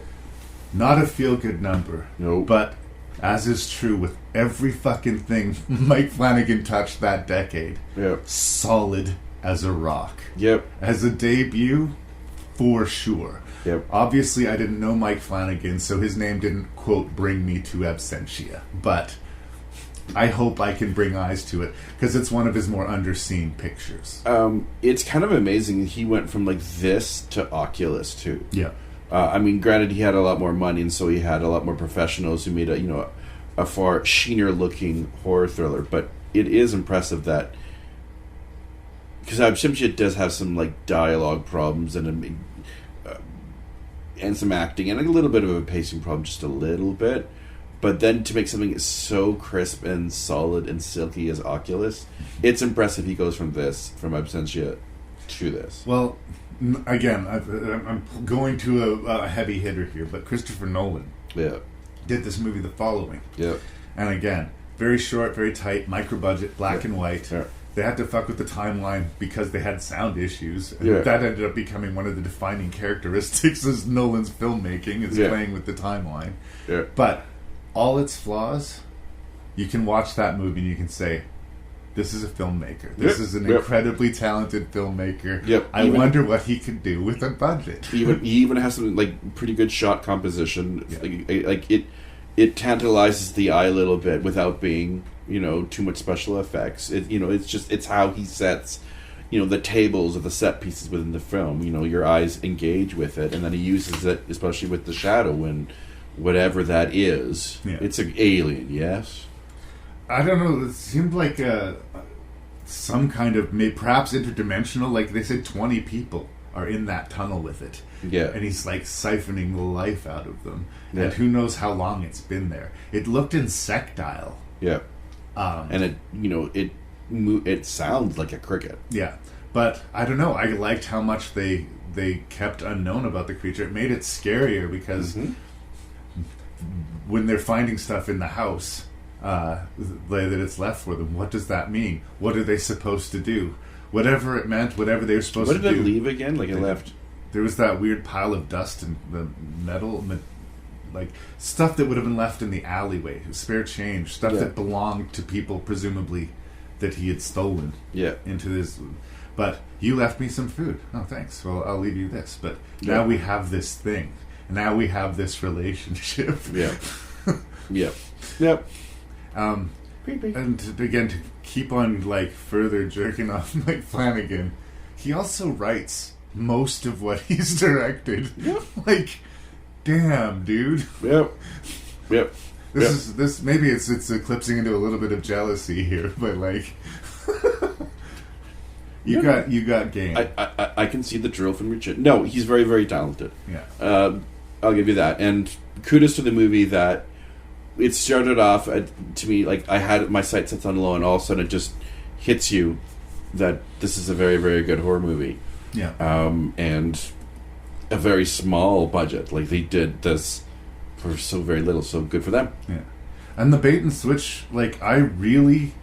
Not a feel-good number. No. But, as is true with every fucking thing Mike Flanagan touched that decade, yep. solid as a rock. Yep. As a debut, for sure. Yep. Obviously, I didn't know Mike Flanagan, so his name didn't, quote, bring me to ABSENTIA. But I hope I can bring eyes to it, because it's one of his more underseen pictures. It's kind of amazing he went from, like, this to Oculus, too. Yeah. I mean, granted, he had a lot more money, and so he had a lot more professionals who made a far sheener-looking horror thriller. But it is impressive that, because ABSENTIA does have some like dialogue problems and some acting and a little bit of a pacing problem, just a little bit. But then to make something so crisp and solid and silky as Oculus, it's impressive. He goes from ABSENTIA to this. Well, again, I'm going to a heavy hitter here, but Christopher Nolan did this movie The Following. Yeah. And again, very short, very tight, micro-budget, black and white. Yeah. They had to fuck with the timeline because they had sound issues. And Yeah. that ended up becoming one of the defining characteristics of Nolan's filmmaking, is playing with the timeline. Yeah. But all its flaws, you can watch that movie and you can say, this is a filmmaker. This is an incredibly talented filmmaker. Yep. I wonder what he could do with a budget. He even has some like pretty good shot composition. Like it tantalizes the eye a little bit without being too much special effects. It's how he sets the tables of the set pieces within the film. Your eyes engage with it, and then he uses it, especially with the shadow and whatever that is. Yeah. It's an alien, yes. I don't know. It seemed like some kind of perhaps interdimensional. Like they said, 20 people are in that tunnel with it. Yeah. And he's like siphoning the life out of them. Yeah. And who knows how long it's been there. It looked insectile. Yeah. And it sounds like a cricket. Yeah. But I don't know. I liked how much they kept unknown about the creature. It made it scarier because when they're finding stuff in the house that it's left for them, what does that mean? What are they supposed to do? Whatever it meant, whatever they were supposed to do. What did it leave again? Like it left... There was that weird pile of dust and the metal, like stuff that would have been left in the alleyway, spare change, stuff that belonged to people presumably that he had stolen into this. But you left me some food. Oh, thanks. Well, I'll leave you this. But now we have this thing. Now we have this relationship. Yeah. Yep. Creepy. And again, to keep on like further jerking off Mike Flanagan, he also writes most of what he's directed. Yep. Like, damn, dude. Yep. This maybe it's eclipsing into a little bit of jealousy here, but like you got game. I can see the drill from your chin. No, he's very, very talented. Yeah. I'll give you that. And kudos to the movie that it started off to me like I had my sights set on low, and all of a sudden it just hits you that this is a very, very good horror movie. Yeah. And a very small budget. Like they did this for so very little, so good for them. Yeah. And the bait and switch, like I really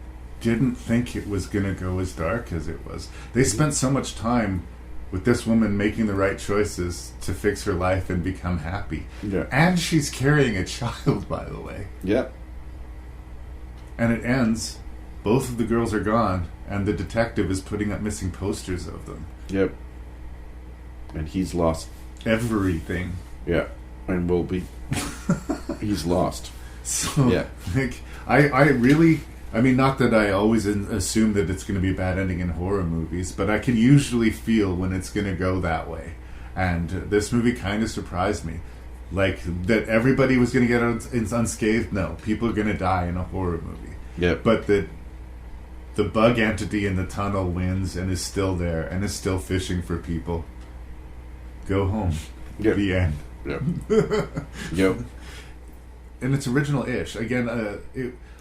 didn't think it was going to go as dark as it was. They spent so much time with this woman making the right choices to fix her life and become happy. Yeah. And she's carrying a child, by the way. Yeah. And it ends, both of the girls are gone, and the detective is putting up missing posters of them. Yep. And he's lost everything. Yeah. And will be. He's lost. So, yeah. Like, I really... I mean, not that I always assume that it's going to be a bad ending in horror movies, but I can usually feel when it's going to go that way. And this movie kind of surprised me. Like, that everybody was going to get unscathed? No. People are going to die in a horror movie. Yep. But that the bug entity in the tunnel wins and is still there and is still fishing for people. Go home. Yep. The end. Yep. Yep. And it's original-ish. Again,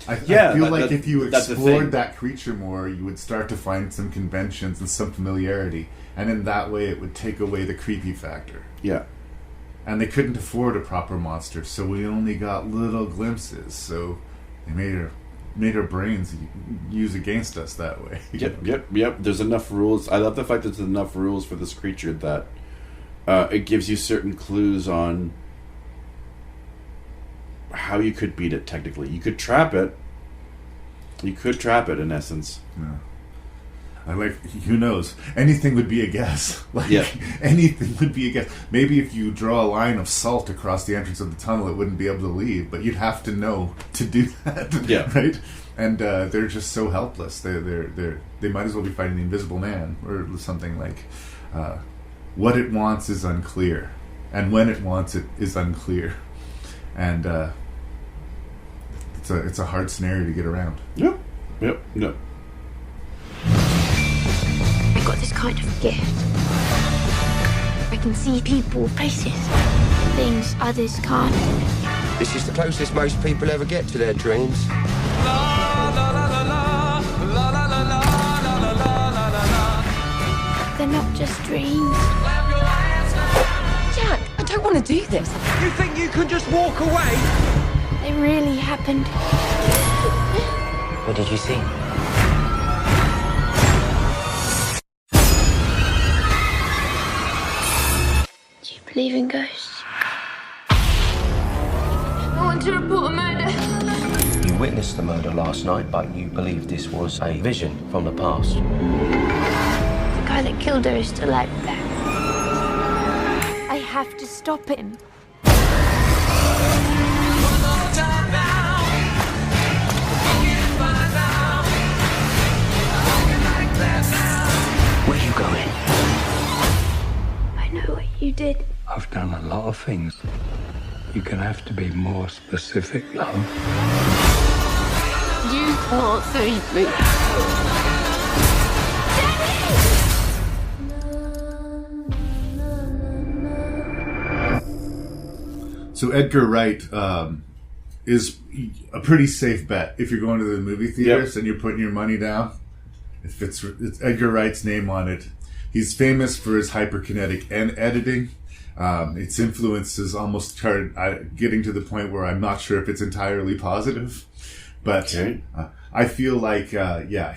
I feel like if you explored that creature more, you would start to find some conventions and some familiarity, and in that way it would take away the creepy factor. Yeah. and they couldn't afford a proper monster, so we only got little glimpses. So they made our brains use against us that way. Yep. There's enough rules. I love the fact that there's enough rules for this creature that it gives you certain clues on how you could beat it. Technically, you could trap it. In essence. Yeah. I like, who knows? Anything would be a guess. Anything would be a guess. Maybe if you draw a line of salt across the entrance of the tunnel, it wouldn't be able to leave. But you'd have to know to do that. Yeah. Right? And they're just so helpless. They might as well be fighting the Invisible Man or something like. What it wants is unclear, and when it wants it is unclear, and it's a hard scenario to get around. Yep. I got this kind of gift. I can see people, places, things others can't. This is the closest most people ever get to their dreams. They're not just dreams. Jack, I don't want to do this. You think you can just walk away? They really happened. What did you see? Do you believe in ghosts? I want to report a murder. You witnessed the murder last night, but you believe this was a vision from the past. The guy that killed her is still out there. I have to stop him. Where are you going? I know what you did. I've done a lot of things. You're gonna have to be more specific, love. You can't save me. So Edgar Wright is a pretty safe bet if you're going to the movie theaters and you're putting your money down. If it's Edgar Wright's name on it. He's famous for his hyperkinetic editing. Its influences almost started getting to the point where I'm not sure if it's entirely positive. But I feel like,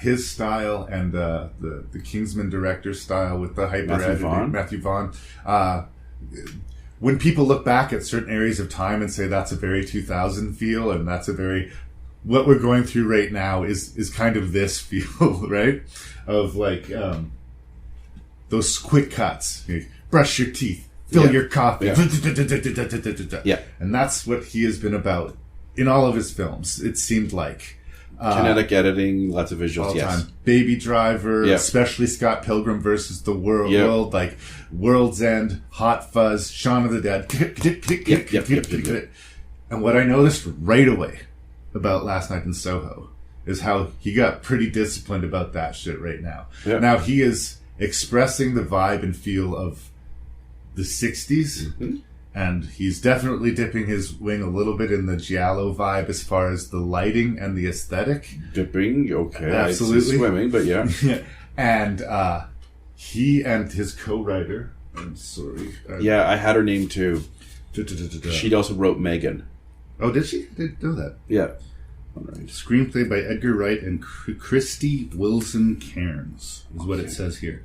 his style and the Kingsman director's style with the hyper editing, Matthew Vaughn. When people look back at certain areas of time and say that's a very 2000 feel, and that's a very, what we're going through right now is kind of this feel, right? Of like those quick cuts. You brush your teeth, fill your coffee. Yeah. And that's what he has been about in all of his films, it seemed like. Kinetic editing, lots of visuals, time. Baby Driver, especially Scott Pilgrim versus the World, like World's End, Hot Fuzz, Shaun of the Dead. And what I noticed right away about Last Night in Soho is how he got pretty disciplined about that shit right now. Yep. Now he is expressing the vibe and feel of the 60s. Mm-hmm. And he's definitely dipping his wing a little bit in the giallo vibe as far as the lighting and the aesthetic. Dipping, okay. Absolutely. Swimming, but yeah. And he and his co-writer, I'm sorry. I had her name too. She also wrote Megan. Oh, did she? I didn't know that. Yeah. All right. Screenplay by Edgar Wright and Christy Wilson Cairns is what it says here.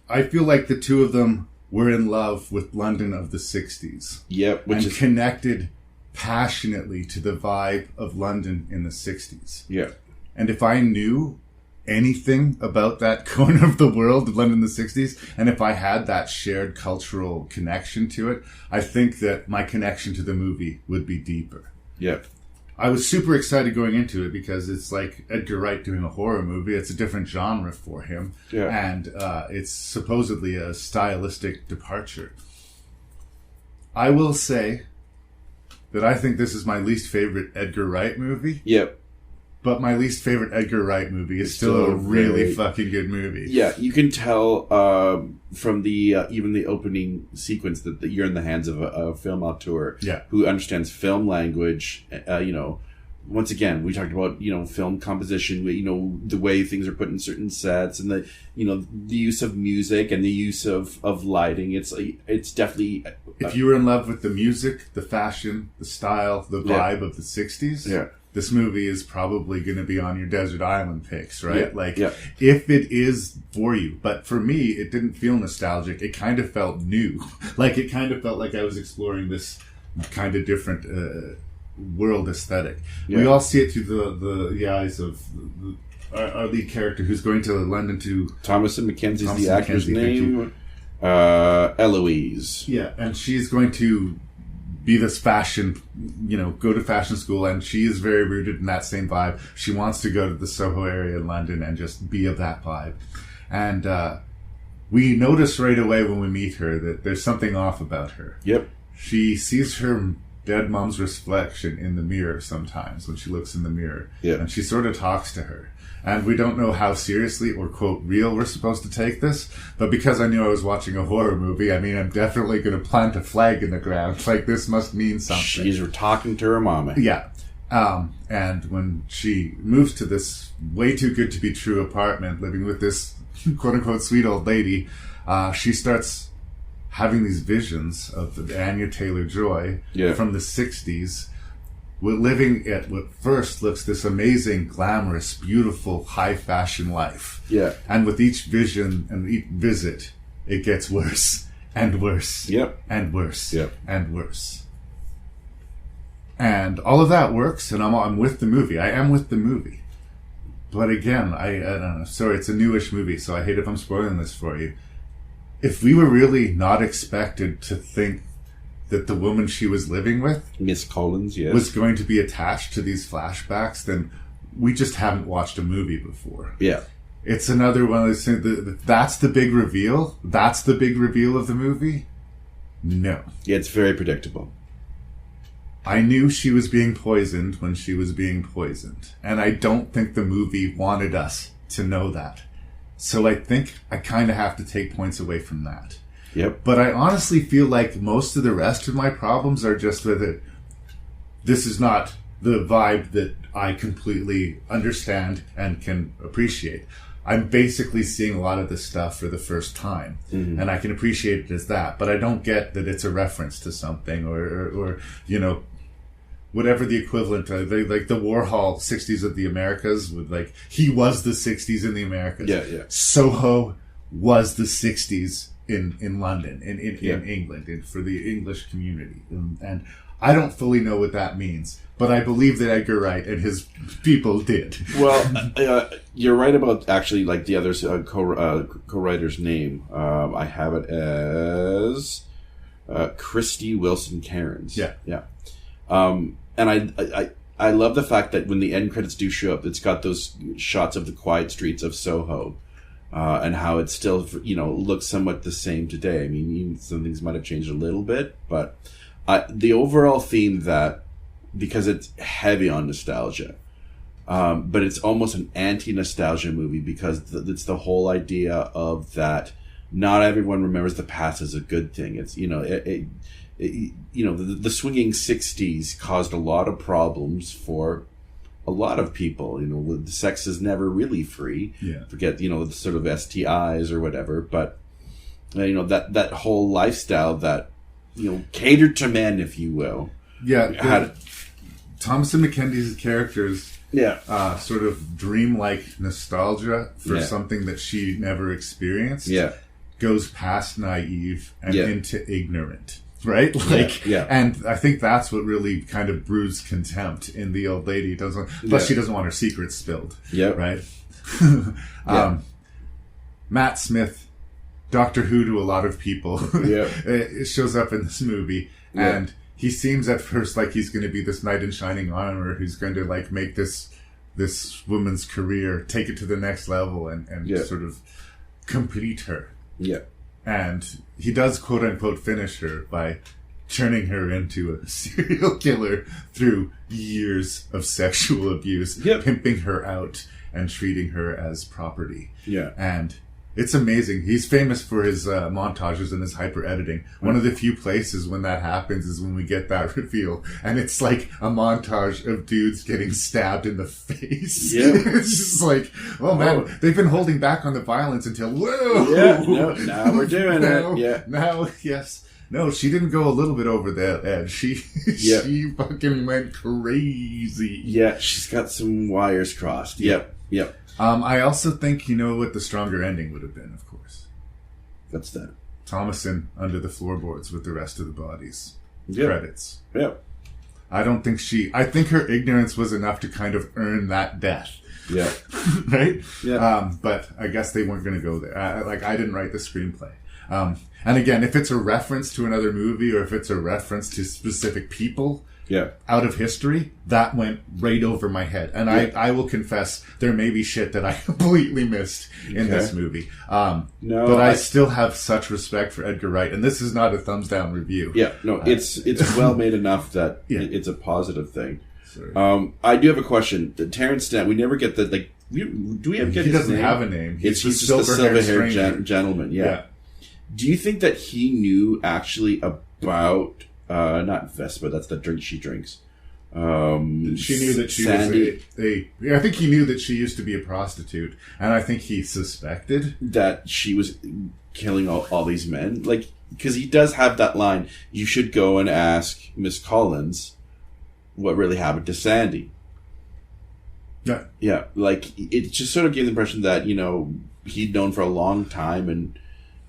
I feel like the two of them were in love with London of the 60s. Yep. And connected passionately to the vibe of London in the 60s. Yeah. And if I knew anything about that corner of the world of London in the 60s, and if I had that shared cultural connection to it, I think that my connection to the movie would be deeper. Yep. I was super excited going into it because it's like Edgar Wright doing a horror movie. It's a different genre for him. Yeah. And it's supposedly a stylistic departure. I will say that I think this is my least favorite Edgar Wright movie. Yep. But my least favorite Edgar Wright movie is still a really fucking good movie. Yeah, you can tell from the even the opening sequence that you're in the hands of a film auteur who understands film language. Once again, we talked about film composition. The way things are put in certain sets, and the use of music and the use of lighting. It's definitely if you were in love with the music, the fashion, the style, the vibe of the 60s, this movie is probably going to be on your desert island picks, right? If it is for you. But for me, it didn't feel nostalgic. It kind of felt new. Like, it kind of felt like I was exploring this kind of different world aesthetic. We all see it through the eyes of our lead character, who's going to London to... Thomasin McKenzie's the actor's name. Eloise. Yeah, and she's going to be this fashion, go to fashion school, and she is very rooted in that same vibe. She wants to go to the Soho area in London and just be of that vibe. And we notice right away when we meet her that there's something off about her. Yep. She sees her dead mom's reflection in the mirror sometimes when she looks in the mirror. Yep. And she sort of talks to her. And we don't know how seriously or, quote, real we're supposed to take this. But because I knew I was watching a horror movie, I mean, I'm definitely going to plant a flag in the ground. Like, this must mean something. She's talking to her mama. Yeah. And when she moves to this way too good to be true apartment, living with this, quote-unquote, sweet old lady, she starts having these visions of Anya Taylor-Joy from the 60s, living at what first looks this amazing, glamorous, beautiful, high-fashion life. Yeah. And with each vision and each visit, it gets worse and worse. Yep. And worse. Yep. And worse. And all of that works, and I'm with the movie. I am with the movie. But again, I don't know. Sorry, it's a newish movie, so I hate if I'm spoiling this for you. If we were really not expected to think that the woman she was living with, Miss Collins, yes, was going to be attached to these flashbacks, then we just haven't watched a movie before. Yeah. It's another one of those things. That's the big reveal? That's the big reveal of the movie? No. Yeah, it's very predictable. I knew she was being poisoned when she was being poisoned. And I don't think the movie wanted us to know that. So I think I kind of have to take points away from that. Yep. But I honestly feel like most of the rest of my problems are just with it. This is not the vibe that I completely understand and can appreciate. I'm basically seeing a lot of this stuff for the first time, and I can appreciate it as that, but I don't get that it's a reference to something or whatever the equivalent of, like the Warhol 60s of the Americas, with like, he was the 60s in the Americas. Yeah. Soho was the 60s in London, in England, and for the English community. And I don't fully know what that means, but I believe that Edgar Wright and his people did. Well, you're right about actually like the other co-writer's name. I have it as Christy Wilson Cairns. Yeah. And I love the fact that when the end credits do show up, it's got those shots of the quiet streets of Soho. And how it still, looks somewhat the same today. I mean, some things might have changed a little bit, but the overall theme that, because it's heavy on nostalgia, but it's almost an anti-nostalgia movie because it's the whole idea of that not everyone remembers the past as a good thing. It's, the swinging 60s caused a lot of problems for a lot of people. The sex is never really free. Yeah. Forget, the sort of STIs or whatever, but that whole lifestyle that, catered to men, if you will. Yeah. Thomasin McKenzie's characters, sort of dreamlike nostalgia for something that she never experienced. Yeah. Goes past naive and into ignorant. Right? And I think that's what really kind of brews contempt in the old lady. Plus she doesn't want her secrets spilled. Yeah. Right? Matt Smith, Doctor Who to a lot of people, shows up in this movie, and he seems at first like he's going to be this knight in shining armor who's going to like make this woman's career, take it to the next level and sort of complete her. Yeah. And he does, quote unquote, finish her by turning her into a serial killer through years of sexual abuse, pimping her out and treating her as property. Yeah. And it's amazing. He's famous for his montages and his hyper editing. One of the few places when that happens is when we get that reveal. And it's like a montage of dudes getting stabbed in the face. Yeah. It's just like, oh man, they've been holding back on the violence until, whoa! Yeah, no, now we're doing it. Yeah. Now, yes. No, she didn't go a little bit over that edge. She fucking went crazy. Yeah, she's got some wires crossed. Yep. I also think, you know what the stronger ending would have been, of course. What's that? Thomason under the floorboards with the rest of the bodies. Yep. Credits. Yep. I think her ignorance was enough to kind of earn that death. Yeah. Right? Yeah. But I guess they weren't going to go there. I didn't write the screenplay. And again, if it's a reference to another movie or if it's a reference to specific people out of history, that went right over my head. And I will confess, there may be shit that I completely missed in this movie. But I still have such respect for Edgar Wright. And this is not a thumbs down review. Yeah, no, it's well made enough that it's a positive thing. I do have a question. Terrence Stamp, we never get the, like, do we ever get his name? He doesn't have a name. He's just a silver-haired gentleman, yeah. Do you think that he knew actually about, not Vespa, that's the drink she drinks. She knew that she Sandy, was I think he knew that she used to be a prostitute. And I think he suspected that she was killing all these men. Like, because he does have that line, you should go and ask Miss Collins what really happened to Sandy. Yeah, like, it just sort of gave the impression that, you know, he'd known for a long time and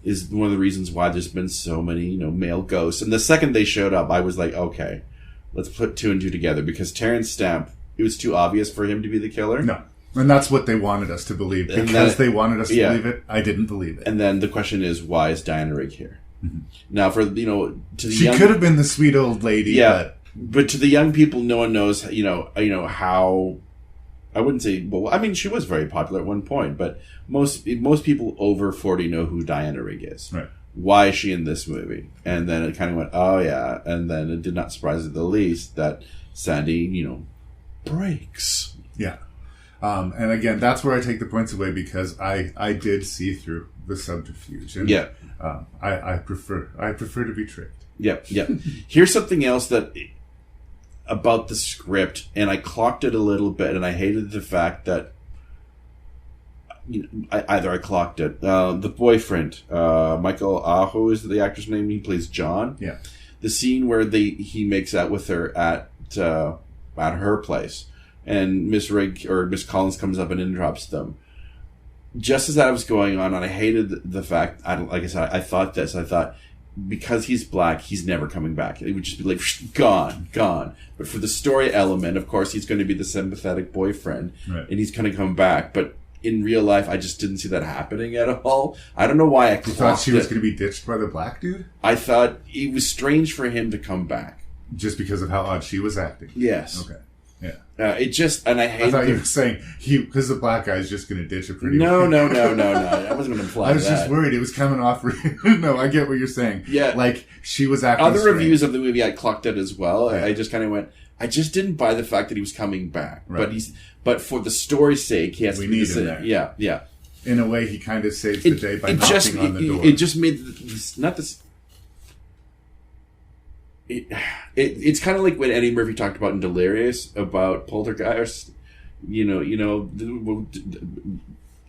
is one of the reasons why there's been so many, you know, male ghosts. And the second they showed up, I was like, okay, let's put two and two together, because Terrence Stamp, it was too obvious for him to be the killer. No. And that's what they wanted us to believe. Because they wanted us to believe it, I didn't believe it. And then the question is, why is Diana Rigg here? Mm-hmm. Now, for, you know, to the she could have been the sweet old lady, but to the young people, no one knows, you know how. I wouldn't say. Well, I mean, she was very popular at one point, but most people over 40 know who Diana Rigg is. Right. Why is she in this movie? And then it kind of went, oh yeah, and then it did not surprise me the least that Sandy, you know, breaks. Yeah. And again, that's where I take the points away, because I did see through the subterfuge. And, I prefer to be tricked. Yeah. Here's something else that about the script, and I clocked it a little bit, and I hated the fact that, you know, I clocked it. The boyfriend, Michael Aho is the actor's name. He plays John. Yeah. The scene where he makes out with her at her place, and Miss Rigg or Miss Collins comes up and interrupts them. Just as that was going on, and I hated the fact. I thought because he's black, he's never coming back. It would just be like gone. But for the story element, of course, he's going to be the sympathetic boyfriend, right, and he's going to come back. But in real life, I just didn't see that happening at all. I don't know why I thought she was going to be ditched by the black dude. I thought it was strange for him to come back just because of how odd she was acting. Yes. Okay. Yeah. It just, and I hate. I thought you were saying because the black guy is just going to ditch her pretty. No. I wasn't going to imply that. I was just worried it was coming off. No, I get what you're saying. Yeah, like she was acting. Other strange. reviews of the movie, I clocked it as well. Yeah. I just kind of went. I just didn't buy the fact that he was coming back. Right. But for the story's sake, he has to be the same. Yeah. In a way, he kind of saves the day by knocking on the door. It just made It's kind of like when Eddie Murphy talked about in Delirious about poltergeist. You know,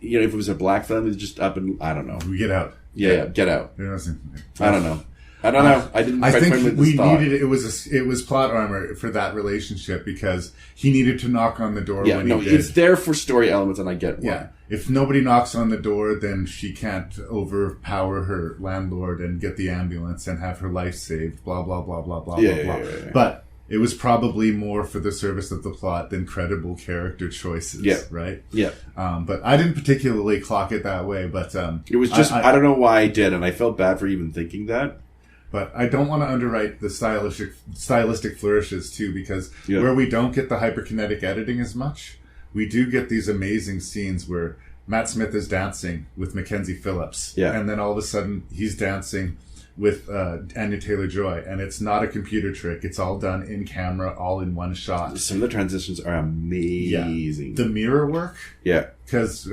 if it was a black family, just up and I don't know. We get out. Yeah, get out. I don't know. I didn't. I think we needed it. It was plot armor for that relationship because he needed to knock on the door. Yeah, when no, he did. it's there for story elements, and I get why. Yeah, if nobody knocks on the door, then she can't overpower her landlord and get the ambulance and have her life saved. Blah blah blah blah blah blah. Yeah. But it was probably more for the service of the plot than credible character choices. Yeah. Right. Yeah. But I didn't particularly clock it that way. But it was just I don't know why I did, and I felt bad for even thinking that. But I don't want to underwrite the stylistic flourishes too, because where we don't get the hyperkinetic editing as much, we do get these amazing scenes where Matt Smith is dancing with Mackenzie Phillips, and then all of a sudden he's dancing with Anya Taylor-Joy, and it's not a computer trick. It's all done in camera, all in one shot. Some of the transitions are amazing. The mirror work, because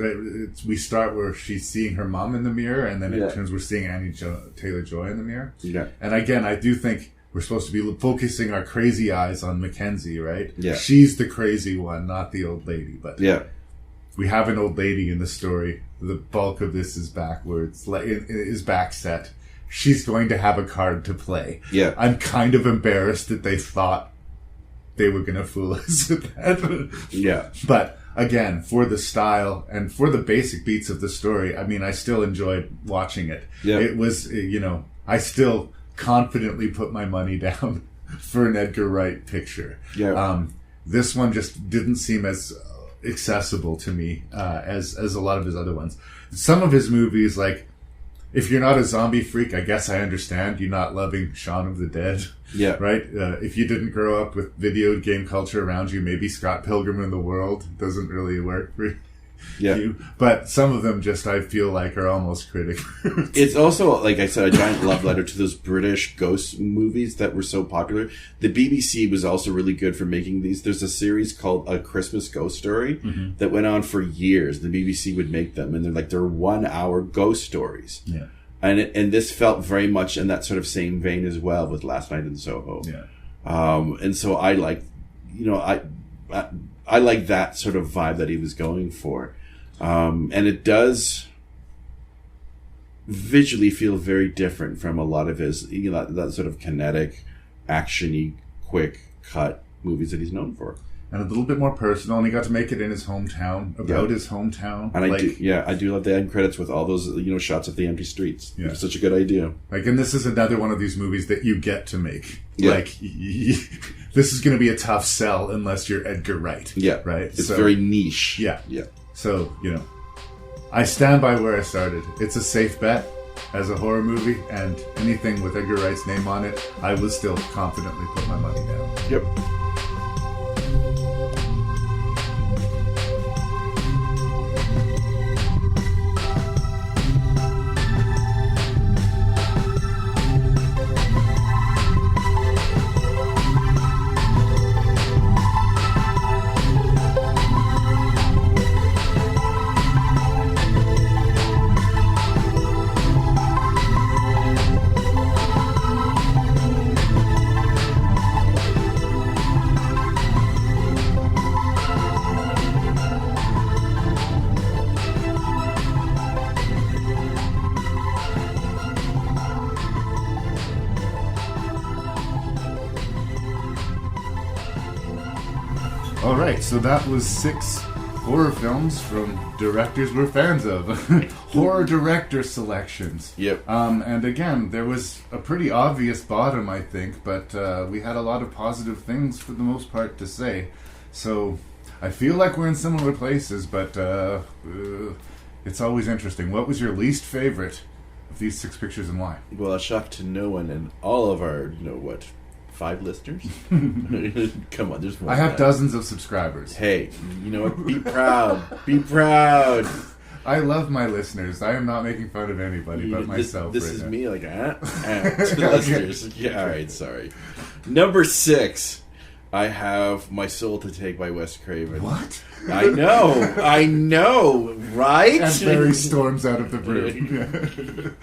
we start where she's seeing her mom in the mirror, and then it turns we're seeing Anya Taylor-Joy in the mirror. Yeah, and again, I do think we're supposed to be focusing our crazy eyes on Mackenzie, right? Yeah, she's the crazy one, not the old lady. But we have an old lady in the story. The bulk of this is backwards, is back set. she's going to have a card to play. Yeah. I'm kind of embarrassed that they thought they were going to fool us with that. Yeah. But again, for the style and for the basic beats of the story, I mean, I still enjoyed watching it. Yeah. It was, I still confidently put my money down for an Edgar Wright picture. Yeah. This one just didn't seem as accessible to me as a lot of his other ones. Some of his movies, like, if you're not a zombie freak, I guess I understand you not loving Shaun of the Dead. Yeah. Right? If you didn't grow up with video game culture around you, maybe Scott Pilgrim in the World doesn't really work for you. But some of them just, I feel like, are almost critical. It's also, like I said, a giant love letter to those British ghost movies that were so popular. The BBC was also really good for making these. There's a series called A Christmas Ghost Story that went on for years. The BBC would make them, and they're 1 hour ghost stories. Yeah. And this felt very much in that sort of same vein as well with Last Night in Soho. Yeah. And so I like, I like that sort of vibe that he was going for. And it does visually feel very different from a lot of his, that sort of kinetic, action-y, quick cut movies that he's known for. And a little bit more personal, and he got to make it in his hometown, about his hometown. And I do love the end credits with all those, shots of the empty streets. Yeah. It's such a good idea. And this is another one of these movies that you get to make. Yeah. This is going to be a tough sell unless you're Edgar Wright. Yeah. Right? It's very niche. Yeah. Yeah. So, I stand by where I started. It's a safe bet as a horror movie, and anything with Edgar Wright's name on it, I will still confidently put my money down. Yep. Alright, so that was 6 horror films from directors we're fans of. Horror director selections. Yep. And again, there was a pretty obvious bottom, I think, but we had a lot of positive things for the most part to say. So I feel like we're in similar places, but it's always interesting. What was your least favorite of these 6 pictures and why? Well, a shock to no one and all of our, 5 listeners? Come on, there's more. I have dozens of subscribers. Hey, you know what? Be proud. Be proud. I love my listeners. I am not making fun of anybody but myself. This right is now. me, like, to the listeners. Yeah, all right, sorry. Number 6, I have My Soul to Take by Wes Craven. What? I know, right? And Barry storms out of the room.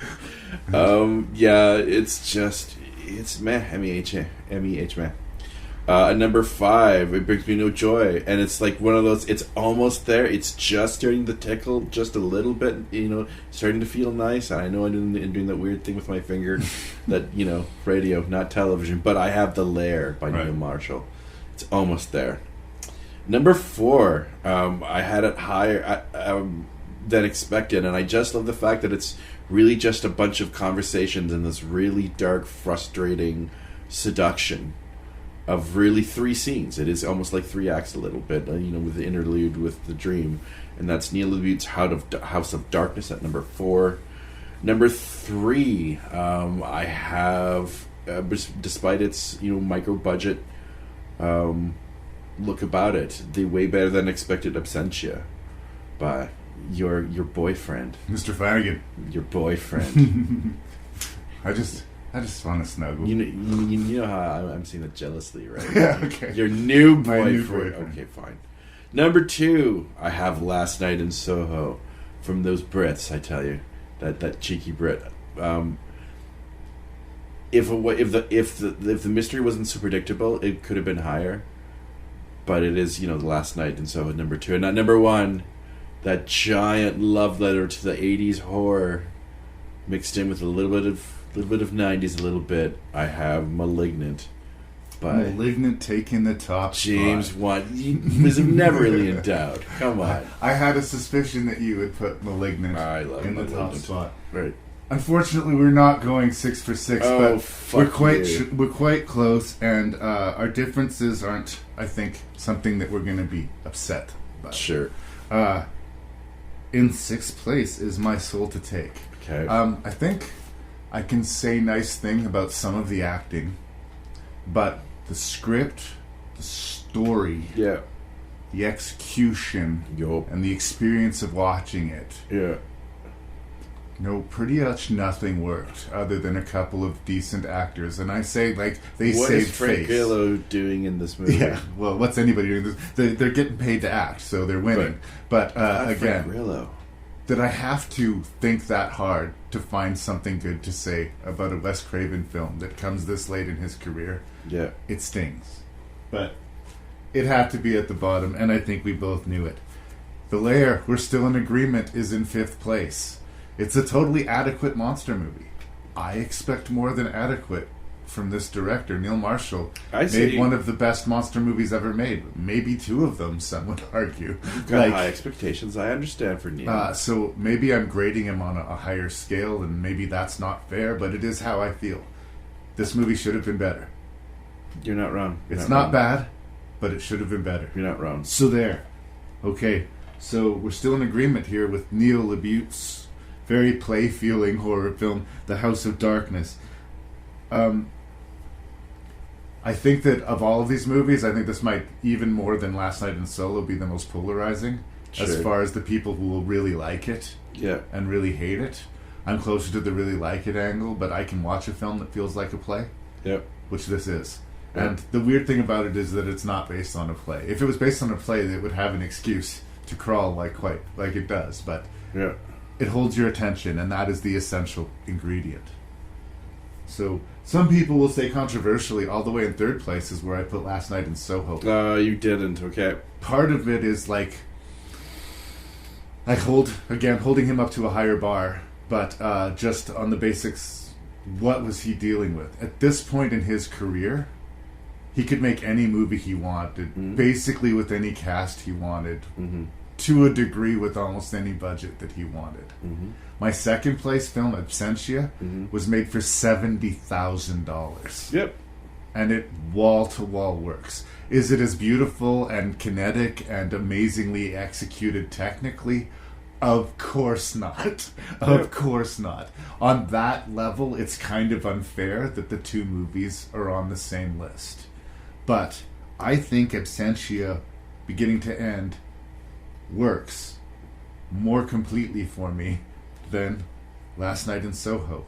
It's meh, M-E-H meh. Number 5, It Brings Me No Joy, and it's like one of those, it's almost there, it's just starting to tickle just a little bit, starting to feel nice, and I know I'm doing that weird thing with my finger, that, radio, not television, but I have The LAIR by Neil Marshall. It's almost there. Number 4, I had it higher than expected, and I just love the fact that it's really just a bunch of conversations in this really dark, frustrating seduction of really 3 scenes. It is almost like 3 acts a little bit, with the interlude with the dream. And that's Neil Lebute's House of Darkness at number 4. Number 3, I have, despite its micro-budget look about it, the way better than expected Absentia by your boyfriend, Mr. Flanagan. Your boyfriend. I just want to snuggle. You know how I'm seeing it jealously, right? Yeah, okay. Your new My boyfriend. new boyfriend. Okay, fine. Number 2, I have Last Night in Soho from those Brits. I tell you, that cheeky Brit. If the mystery wasn't so predictable, it could have been higher. But it is, the Last Night in Soho, number 2, and not number 1. That giant love letter to the 80s horror, mixed in with a little bit of little bit of 90s, a little bit. I have Malignant. Malignant taking the top James Wan. He was never really in doubt. Come on. I had a suspicion that you would put Malignant in the top spot. Right. Unfortunately, we're not going 6 for 6, but we're quite close, and our differences aren't, I think, something that we're going to be upset about. Sure. In 6th place is My Soul to Take. Okay. I think I can say nice thing about some of the acting, but the script, the story, the execution, and the experience of watching it. Yeah. No, pretty much nothing worked other than a couple of decent actors, and I say they saved face. What is Frank Grillo doing in this movie? Yeah, well, what's anybody doing? They're getting paid to act, so they're winning. But again, did I have to think that hard to find something good to say about a Wes Craven film that comes this late in his career? Yeah, it stings, but it had to be at the bottom, and I think we both knew it. The LAIR, we're still in agreement, is in 5th place. It's a totally adequate monster movie. I expect more than adequate from this director. Neil Marshall made one of the best monster movies ever made. Maybe 2 of them, some would argue. You've got high expectations. I understand for Neil. So maybe I'm grading him on a higher scale, and maybe that's not fair, but it is how I feel. This movie should have been better. You're not wrong. It's not bad, but it should have been better. You're not wrong. So there. Okay, so we're still in agreement here with Neil Lebute's very play-feeling horror film, The House of Darkness. I think that of all of these movies, I think this might, even more than Last Night in Soho, be the most polarizing as far as the people who will really like it and really hate it. I'm closer to the really like it angle, but I can watch a film that feels like a play, which this is. And the weird thing about it is that it's not based on a play. If it was based on a play, it would have an excuse to crawl like it does, but it holds your attention, and that is the essential ingredient. So some people will say controversially, all the way in 3rd place is where I put Last Night in Soho. You didn't, okay. Part of it is holding him up to a higher bar, but just on the basics, what was he dealing with? At this point in his career, he could make any movie he wanted, basically with any cast he wanted, to a degree with almost any budget that he wanted. My 2nd place film, Absentia, was made for $70,000. Yep. And it wall-to-wall works. Is it as beautiful and kinetic and amazingly executed technically? Of course not. Of course not. On that level, it's kind of unfair that the 2 movies are on the same list. But I think Absentia, beginning to end, works more completely for me than Last Night in Soho.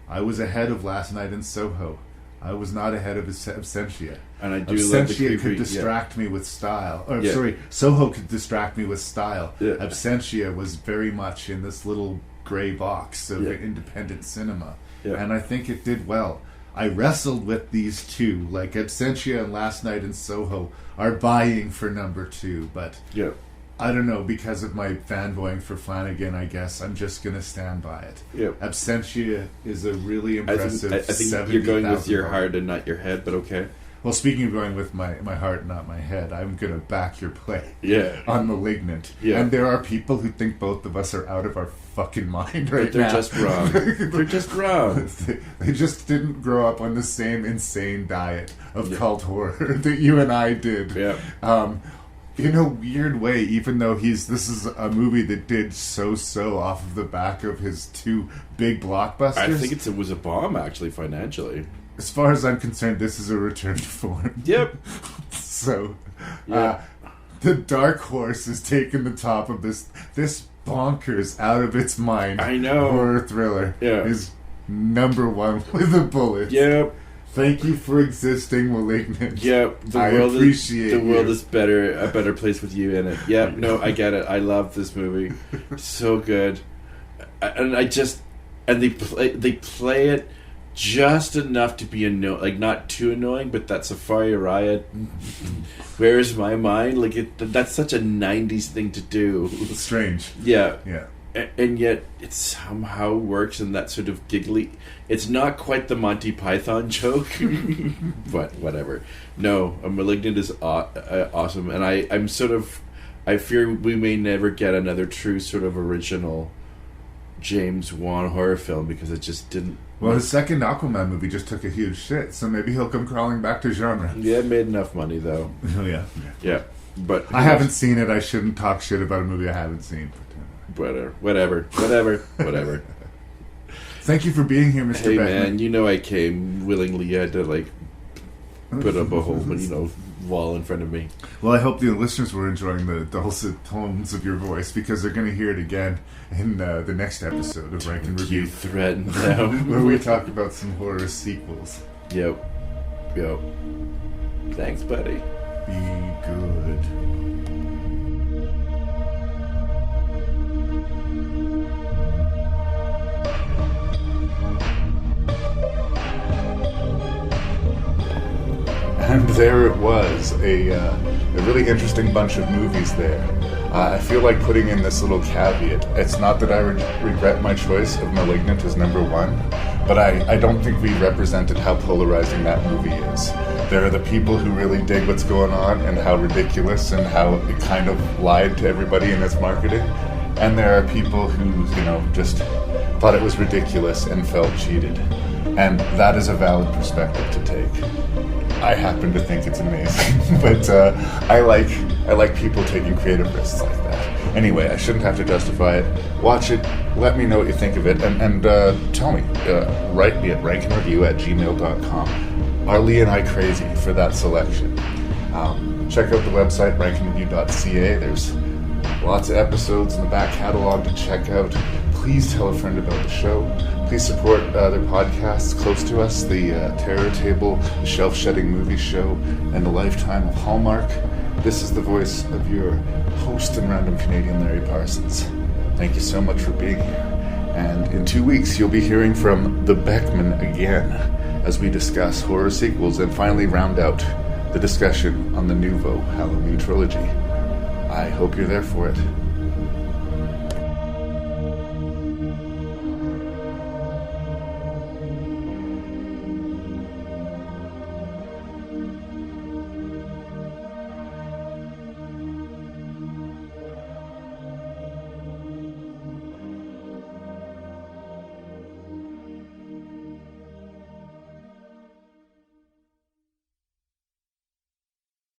I was ahead of Last Night in Soho. I was not ahead of Absentia. And I do Absentia could distract me with style. Soho could distract me with style. Absentia was very much in this little gray box of independent cinema. And I think it did well. I wrestled with these 2. Like Absentia and Last Night in Soho are vying for number 2, but I don't know, because of my fanboying for Flanagan, I guess I'm just going to stand by it. Absentia is a really impressive I think you're going with your heart and not your head, but okay. Well, speaking of going with my heart, not my head, I'm going to back your play on Malignant. And there are people who think both of us are out of our fucking mind right now. They're just wrong. They're just wrong. They just didn't grow up on the same insane diet of cult horror that you and I did. In a weird way, even though this is a movie that did so off of the back of his 2 big blockbusters. I think it was a bomb, actually, financially. As far as I'm concerned, this is a return to form. So, the Dark Horse has taken the top of this bonkers, out of its mind horror thriller. Is number 1 with a bullet. Thank you for existing, Malignant. The world is a better place with you in it. No, I get it. I love this movie. So good. And they play it just enough to be not too annoying, but that Safari Riot, Where's My Mind? That's such a 90s thing to do. It's strange. Yeah. and yet it somehow works in that sort of giggly. It's not quite the Monty Python joke, but whatever. No, Malignant is awesome, and I'm sort of, I fear we may never get another true sort of original James Wan horror film because it just didn't. Well, his second Aquaman movie just took a huge shit, so maybe he'll come crawling back to genre. Yeah, it made enough money though. Oh yeah. But I haven't seen it. I shouldn't talk shit about a movie I haven't seen. Whatever. Thank you for being here, Mr. Hey, Beckmann. man, I came willingly. You had to put up a whole wall in front of me. Well, I hope the listeners were enjoying the dulcet tones of your voice because they're going to hear it again in the next episode of Rank and Review. You threatened them. Where we talk about some horror sequels. Yep. Thanks, buddy. Be good. And there it was, a really interesting bunch of movies there. I feel like putting in this little caveat. It's not that I regret my choice of Malignant as number one, but I don't think we represented how polarizing that movie is. There are the people who really dig what's going on and how ridiculous and how it kind of lied to everybody in its marketing. And there are people who, just thought it was ridiculous and felt cheated. And that is a valid perspective to take. I happen to think it's amazing, but I like people taking creative risks like that. Anyway, I shouldn't have to justify it. Watch it, let me know what you think of it, and tell me. Write me at ranknreview@gmail.com. Are Lee and I crazy for that selection? Check out the website, ranknreview.ca. There's lots of episodes in the back catalog to check out. Please tell a friend about the show. Please support other podcasts close to us, the Terror Table, the Shelf Shedding Movie Show, and the Lifetime of Hallmark. This is the voice of your host and random Canadian Larry Parsons. Thank you so much for being here. And in 2 weeks, you'll be hearing from the Beckmann again as we discuss horror sequels and finally round out the discussion on the Nouveau Halloween trilogy. I hope you're there for it.